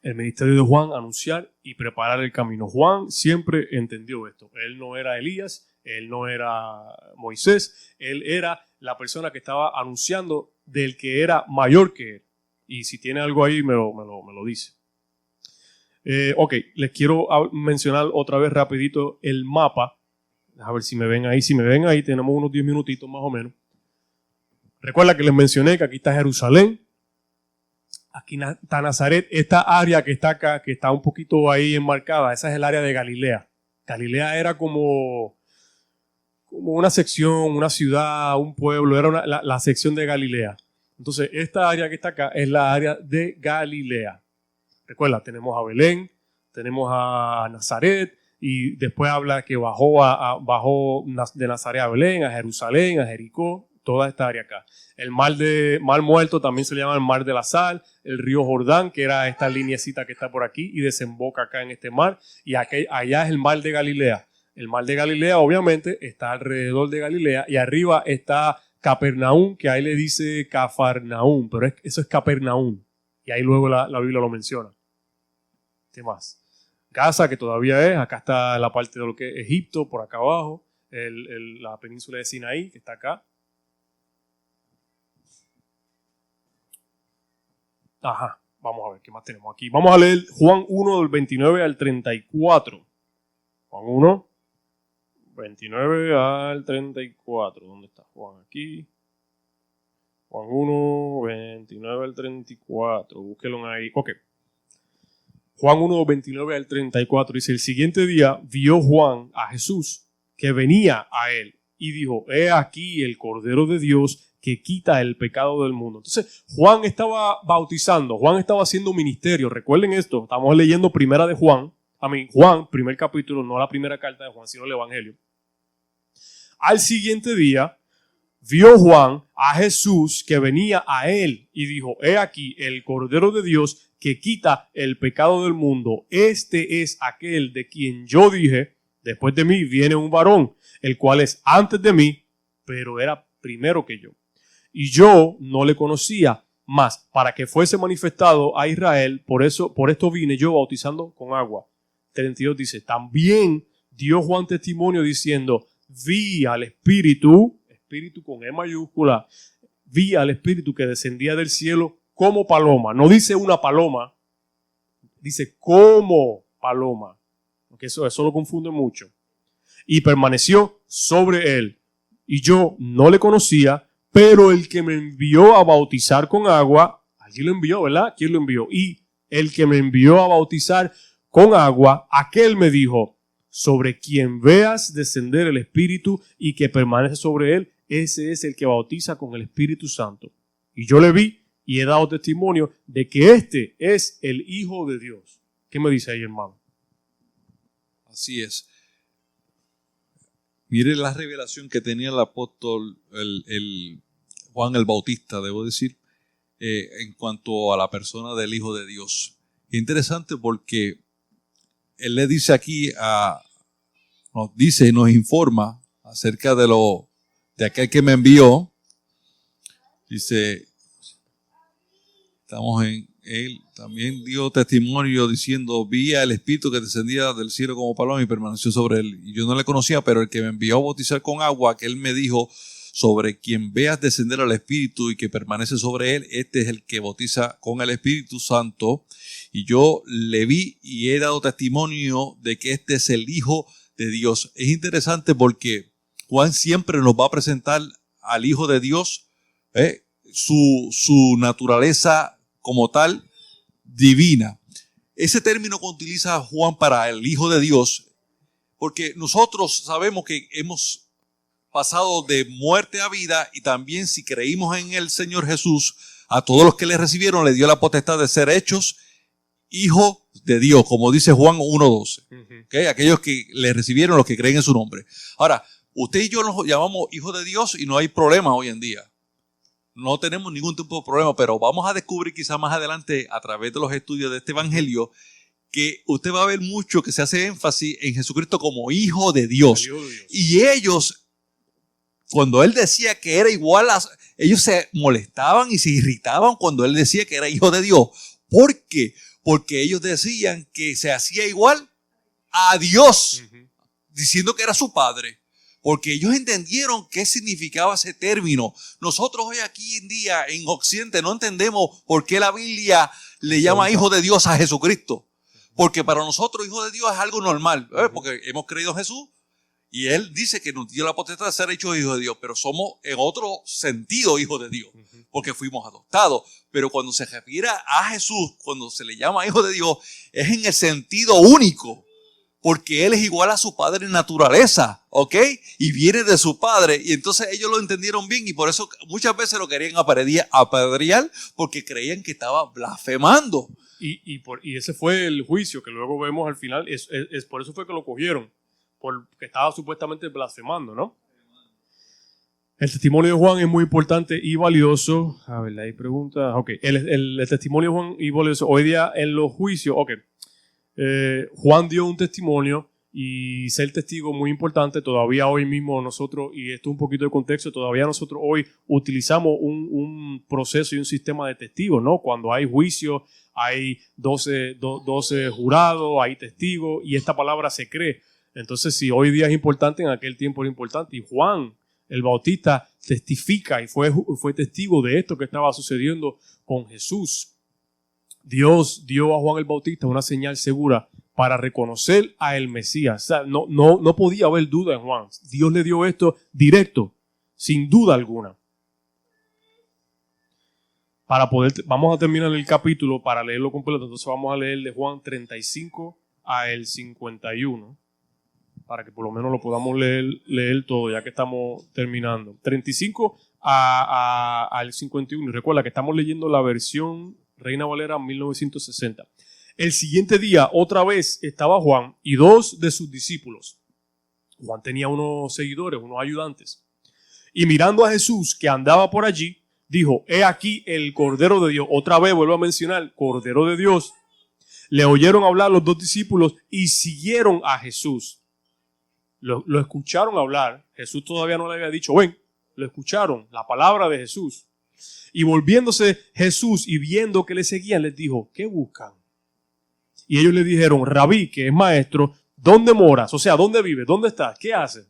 A: El ministerio de Juan, anunciar y preparar el camino. Juan siempre entendió esto. Él no era Elías, él no era Moisés, él era la persona que estaba anunciando del que era mayor que él. Y si tiene algo ahí, me lo dice. Les quiero mencionar otra vez rapidito el mapa. A ver si me ven ahí. Si me ven ahí, tenemos unos 10 minutitos más o menos. Recuerda que les mencioné que aquí está Jerusalén. Aquí está Nazaret. Esta área que está acá, que está un poquito ahí enmarcada, esa es el área de Galilea. Galilea era como una sección, una ciudad, un pueblo. Era la sección de Galilea. Entonces, esta área que está acá es la área de Galilea. Recuerda, tenemos a Belén, tenemos a Nazaret, y después habla que bajó de Nazaret a Belén, a Jerusalén, a Jericó, toda esta área acá. El mar Muerto también se le llama el mar de la sal, el río Jordán, que era esta lineecita que está por aquí y desemboca acá en este mar, y allá es el mar de Galilea. El mar de Galilea obviamente está alrededor de Galilea y arriba está Capernaum, que ahí le dice Cafarnaum, pero eso es Capernaum, y ahí luego la Biblia lo menciona. ¿Qué más? Gaza, que todavía es, acá está la parte de lo que es Egipto, por acá abajo, la península de Sinaí, que está acá. Ajá, vamos a ver qué más tenemos aquí. Vamos a leer Juan 1 del 29 al 34. Juan 1, 29 al 34. ¿Dónde está Juan? Aquí. Juan 1, 29 al 34. Búsquenlo ahí. Ok. Juan 1, 29 al 34 dice: el siguiente día vio Juan a Jesús que venía a él y dijo: he aquí el Cordero de Dios que quita el pecado del mundo. Entonces, Juan estaba bautizando, Juan estaba haciendo ministerio. Recuerden esto, estamos leyendo primera de Juan, Juan, primer capítulo, no la primera carta de Juan, sino el Evangelio. Al siguiente día, vio Juan a Jesús que venía a él y dijo: he aquí el Cordero de Dios que quita el pecado del mundo. Este es aquel de quien yo dije: después de mí viene un varón, el cual es antes de mí, pero era primero que yo. Y yo no le conocía, mas para que fuese manifestado a Israel, por esto vine yo bautizando con agua. 32 dice: también dio Juan testimonio diciendo: vi al Espíritu con E mayúscula, vi al Espíritu que descendía del cielo como paloma. No dice una paloma, dice como paloma, porque eso lo confunde mucho. Y permaneció sobre él. Y yo no le conocía, pero el que me envió a bautizar con agua, alguien lo envió, ¿verdad? ¿Quién lo envió? Y el que me envió a bautizar con agua, aquel me dijo: sobre quien veas descender el Espíritu y que permanece sobre él, ese es el que bautiza con el Espíritu Santo. Y yo le vi y he dado testimonio de que este es el Hijo de Dios. ¿Qué me dice ahí, hermano?
B: Así es. Mire la revelación que tenía el apóstol, el Juan el Bautista, debo decir, en cuanto a la persona del Hijo de Dios. Interesante porque él le dice aquí, nos informa acerca de aquel que me envió. Dice, estamos en él, también dio testimonio diciendo: vi al Espíritu que descendía del cielo como paloma y permaneció sobre él. Y yo no le conocía, pero el que me envió a bautizar con agua, que él me dijo: sobre quien veas descender al Espíritu y que permanece sobre él, este es el que bautiza con el Espíritu Santo. Y yo le vi y he dado testimonio de que este es el Hijo de Dios. Es interesante porque Juan siempre nos va a presentar al Hijo de Dios, su naturaleza como tal, divina. Ese término que utiliza Juan para el Hijo de Dios, porque nosotros sabemos que hemos pasado de muerte a vida, y también si creímos en el Señor Jesús, a todos los que le recibieron le dio la potestad de ser hechos hijos de Dios, como dice Juan 1:12. ¿Okay? Aquellos que le recibieron, los que creen en su nombre. Ahora, usted y yo nos llamamos hijos de Dios y no hay problema hoy en día. No tenemos ningún tipo de problema, pero vamos a descubrir quizás más adelante, a través de los estudios de este evangelio, que usted va a ver mucho que se hace énfasis en Jesucristo como Hijo de Dios. Y ellos, cuando él decía que era igual ellos se molestaban y se irritaban cuando él decía que era Hijo de Dios. ¿Por qué? Porque ellos decían que se hacía igual a Dios, diciendo que era su Padre. Porque ellos entendieron qué significaba ese término. Nosotros hoy aquí en día en Occidente no entendemos por qué la Biblia le llama Hijo de Dios a Jesucristo. Porque para nosotros Hijo de Dios es algo normal, porque hemos creído en Jesús y Él dice que nos dio la potestad de ser hechos hijos de Dios, pero somos en otro sentido hijos de Dios, porque fuimos adoptados. Pero cuando se refiere a Jesús, cuando se le llama Hijo de Dios, es en el sentido único. Porque Él es igual a su Padre en naturaleza, ¿ok? Y viene de su Padre. Y entonces ellos lo entendieron bien y por eso muchas veces lo querían apedrear porque creían que estaba blasfemando.
A: Y ese fue el juicio que luego vemos al final. Es por eso fue que lo cogieron, porque estaba supuestamente blasfemando, ¿no? El testimonio de Juan es muy importante y valioso. A ver, hay preguntas. Ok, el testimonio de Juan es valioso. Hoy día en los juicios, ok. Juan dio un testimonio y ser testigo muy importante. Todavía hoy mismo nosotros, y esto es un poquito de contexto, todavía nosotros hoy utilizamos un proceso y un sistema de testigos, ¿no? Cuando hay juicio, hay 12 jurados, hay testigos, y esta palabra se cree. Entonces, si hoy día es importante, en aquel tiempo era importante. Y Juan el Bautista testifica y fue testigo de esto que estaba sucediendo con Jesús. Dios dio a Juan el Bautista una señal segura para reconocer a el Mesías. O sea, no podía haber duda en Juan. Dios le dio esto directo, sin duda alguna. Vamos a terminar el capítulo para leerlo completo. Entonces vamos a leer de Juan 35 a el 51, para que por lo menos lo podamos leer todo, ya que estamos terminando. 35 al 51. Y recuerda que estamos leyendo la versión Reina Valera 1960. El siguiente día, otra vez, estaba Juan y 2 de sus discípulos. Juan tenía unos seguidores, unos ayudantes. Y mirando a Jesús, que andaba por allí, dijo: he aquí el Cordero de Dios. Otra vez vuelvo a mencionar, Cordero de Dios. Le oyeron hablar los 2 discípulos y siguieron a Jesús. Lo escucharon hablar. Jesús todavía no le había dicho ven. Lo escucharon, la palabra de Jesús. Y volviéndose Jesús y viendo que le seguían, les dijo: ¿qué buscan? Y ellos le dijeron: Rabí, que es maestro, ¿dónde moras? O sea, ¿dónde vives? ¿Dónde estás? ¿Qué haces?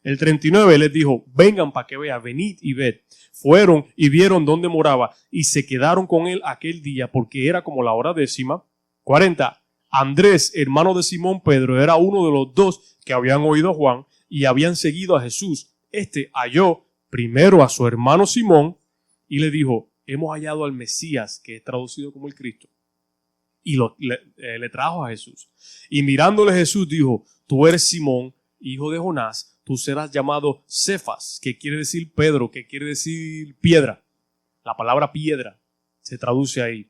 A: El 39 les dijo: vengan para que vean, venid y ved. Fueron y vieron dónde moraba y se quedaron con él aquel día, porque era como la hora 10:00. 40. Andrés, hermano de Simón Pedro, era uno de los 2 que habían oído a Juan y habían seguido a Jesús. Este halló primero a su hermano Simón y le dijo: hemos hallado al Mesías, que es traducido como el Cristo. Y le trajo a Jesús. Y mirándole Jesús dijo: tú eres Simón, hijo de Jonás, tú serás llamado Cefas, que quiere decir Pedro, que quiere decir piedra. La palabra piedra se traduce ahí.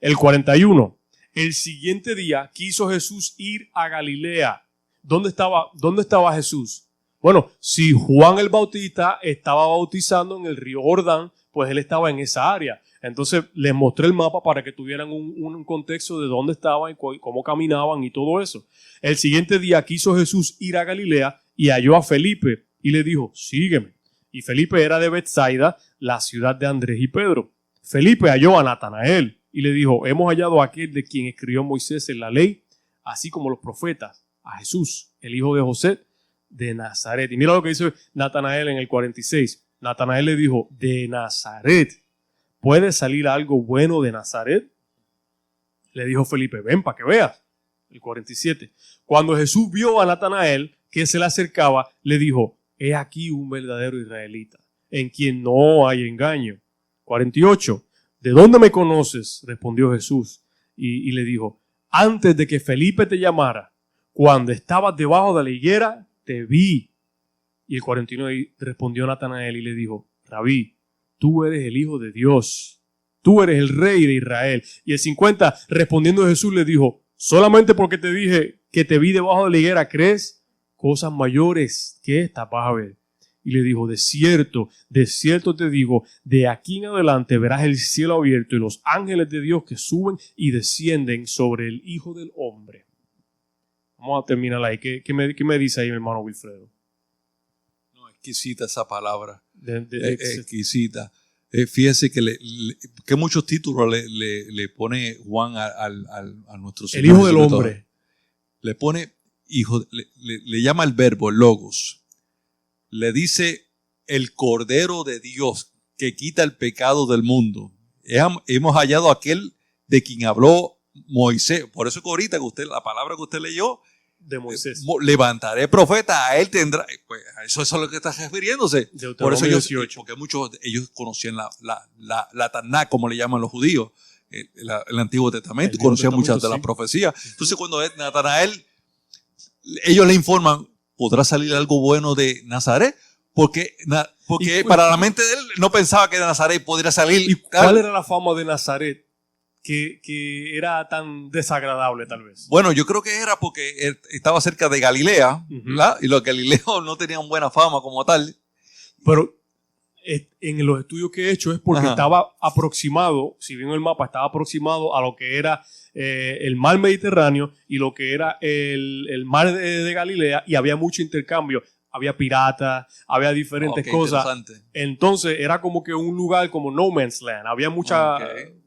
A: El 41. El siguiente día quiso Jesús ir a Galilea. ¿Dónde estaba Jesús? Bueno, si Juan el Bautista estaba bautizando en el río Jordán, pues él estaba en esa área. Entonces les mostré el mapa para que tuvieran un contexto de dónde estaban y cómo caminaban y todo eso. El siguiente día quiso Jesús ir a Galilea y halló a Felipe y le dijo: sígueme. Y Felipe era de Betsaida, la ciudad de Andrés y Pedro. Felipe halló a Natanael y le dijo: hemos hallado a aquel de quien escribió Moisés en la ley, así como los profetas, a Jesús, el hijo de José de Nazaret. Y mira lo que dice Natanael en el 46. Natanael le dijo: ¿de Nazaret puede salir algo bueno de Nazaret? Le dijo Felipe: ven para que veas. El 47. Cuando Jesús vio a Natanael que se le acercaba, le dijo: he aquí un verdadero israelita, en quien no hay engaño. 48. ¿De dónde me conoces?, respondió Jesús, y le dijo: antes de que Felipe te llamara, cuando estabas debajo de la higuera, te vi. Y el 49 respondió Natanael y le dijo: Rabí, tú eres el Hijo de Dios, tú eres el Rey de Israel. Y el 50 respondiendo Jesús le dijo: solamente porque te dije que te vi debajo de la higuera, ¿crees? Cosas mayores que estas vas a ver. Y le dijo: de cierto te digo, de aquí en adelante verás el cielo abierto y los ángeles de Dios que suben y descienden sobre el Hijo del Hombre. Vamos a terminar ahí. ¿Qué me dice ahí mi hermano Wilfredo?
B: No, exquisita esa palabra.
A: Exquisita.
B: Exquisita. Fíjese que muchos títulos le pone Juan a nuestro Señor.
A: El Hijo del Hombre.
B: Le pone hijo, le llama el verbo, el logos. Le dice el Cordero de Dios que quita el pecado del mundo. Hemos hallado aquel de quien habló Moisés. Por eso que ahorita la palabra que usted leyó,
A: de Moisés.
B: Levantaré profeta, a él tendrá. Pues eso es a lo que está refiriéndose. Por eso
A: 18.
B: Porque muchos de ellos conocían la Taná, como le llaman los judíos, el Antiguo Testamento, conocían muchas de las profecías. Entonces cuando Natanael, ellos le informan: ¿podrá salir algo bueno de Nazaret? Porque para la mente de él no pensaba que de Nazaret podría salir.
A: ¿Y cuál era la fama de Nazaret que era tan desagradable tal vez?
B: Bueno, yo creo que era porque estaba cerca de Galilea, ¿verdad? Y los galileos no tenían buena fama como tal.
A: Pero en los estudios que he hecho es porque estaba aproximado, si bien el mapa estaba aproximado a lo que era el mar Mediterráneo y lo que era el mar de Galilea, y había mucho intercambio. Había piratas, había diferentes cosas. Entonces era como que un lugar como No Man's Land. Había mucha,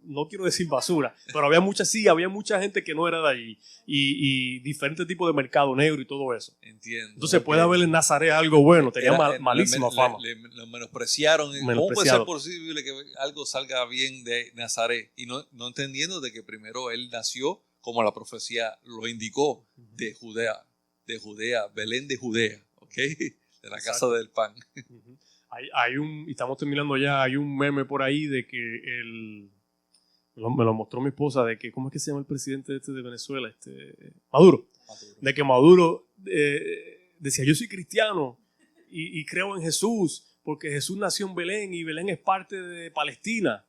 A: no quiero decir basura, pero había mucha gente que no era de allí. Y diferentes tipos de mercado negro y todo eso.
B: Entiendo.
A: Entonces puede haber en Nazaret algo bueno. Tenía malísima fama.
B: Lo menospreciaron. ¿Cómo puede ser posible que algo salga bien de Nazaret? Y no entendiendo de que primero él nació, como la profecía lo indicó, de Judea, Belén de Judea. Okay, de la casa del pan.
A: Y estamos terminando ya, hay un meme por ahí de que me lo mostró mi esposa, de que, ¿cómo es que se llama el presidente de Venezuela? Maduro. De que Maduro decía, yo soy cristiano y creo en Jesús, porque Jesús nació en Belén y Belén es parte de Palestina.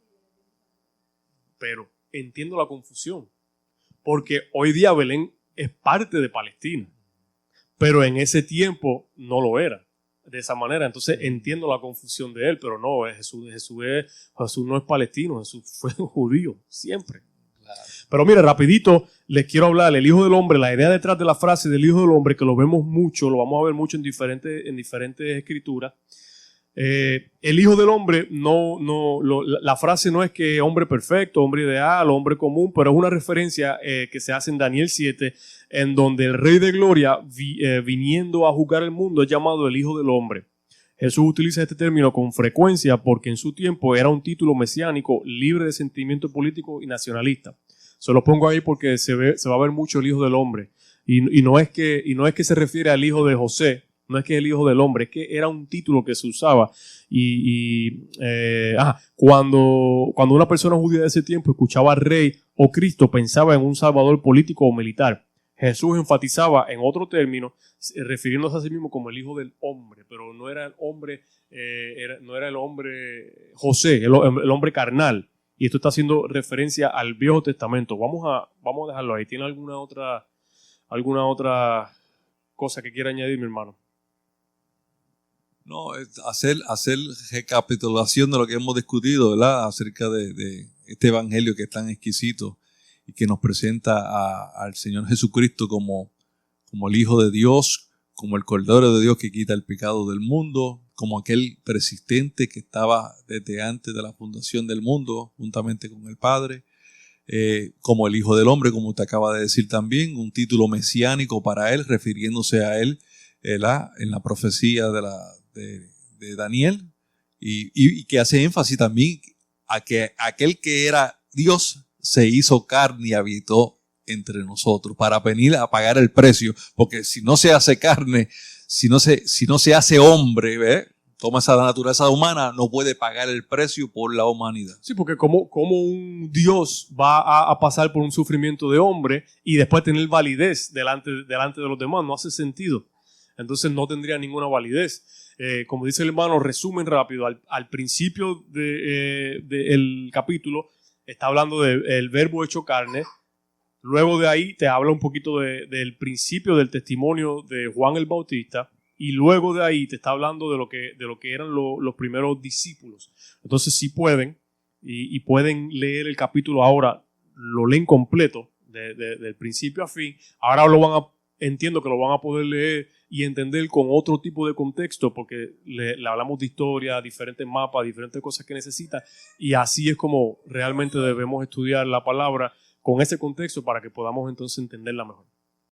A: Pero entiendo la confusión, porque hoy día Belén es parte de Palestina. Pero en ese tiempo no lo era de esa manera. Entonces entiendo la confusión de él, pero no, Jesús no es palestino, Jesús fue un judío, siempre. Claro. Pero mire, rapidito, les quiero hablar, el Hijo del Hombre, la idea detrás de la frase del Hijo del Hombre, que lo vemos mucho, lo vamos a ver mucho en diferentes escrituras. El Hijo del Hombre, la frase no es que hombre perfecto, hombre ideal, hombre común, pero es una referencia que se hace en Daniel 7, en donde el Rey de Gloria, viniendo a juzgar el mundo, es llamado el Hijo del Hombre. Jesús utiliza este término con frecuencia porque en su tiempo era un título mesiánico libre de sentimiento político y nacionalista. Se lo pongo ahí porque se va a ver mucho el Hijo del Hombre. Y no es que se refiere al hijo de José, no es que es el Hijo del Hombre, es que era un título que se usaba. Cuando una persona judía de ese tiempo escuchaba rey o Cristo, pensaba en un salvador político o militar. Jesús enfatizaba en otro término, refiriéndose a sí mismo como el Hijo del Hombre, pero no era el hombre, no era el hombre José, el hombre carnal. Y esto está haciendo referencia al Viejo Testamento. Vamos a dejarlo ahí. ¿Tiene alguna otra cosa que quiera añadir, mi hermano?
B: No, hacer recapitulación de lo que hemos discutido, ¿verdad? Acerca de este evangelio que es tan exquisito y que nos presenta al Señor Jesucristo como el Hijo de Dios, como el Cordero de Dios que quita el pecado del mundo, como aquel persistente que estaba desde antes de la fundación del mundo, juntamente con el Padre, como el Hijo del Hombre, como te acaba de decir también, un título mesiánico para él, refiriéndose a él en la profecía de Daniel, y que hace énfasis también a que aquel que era Dios se hizo carne y habitó entre nosotros para venir a pagar el precio, porque si no se hace carne, si no se hace hombre, toma esa naturaleza humana, no puede pagar el precio por la humanidad.
A: Sí, porque como un Dios va a pasar por un sufrimiento de hombre y después tener validez delante de los demás, no hace sentido. Entonces no tendría ninguna validez. Como dice el hermano, resumen rápido, al principio del capítulo está hablando del verbo hecho carne. Luego de ahí te habla un poquito del principio del testimonio de Juan el Bautista, y luego de ahí te está hablando de lo que eran los primeros discípulos. Entonces sí pueden, y pueden leer el capítulo ahora, lo leen completo, del principio a fin. Ahora entiendo que lo van a poder leer y entender con otro tipo de contexto, porque le hablamos de historia, diferentes mapas, diferentes cosas que necesita, y así es como realmente debemos estudiar la palabra con ese contexto para que podamos entonces entenderla mejor.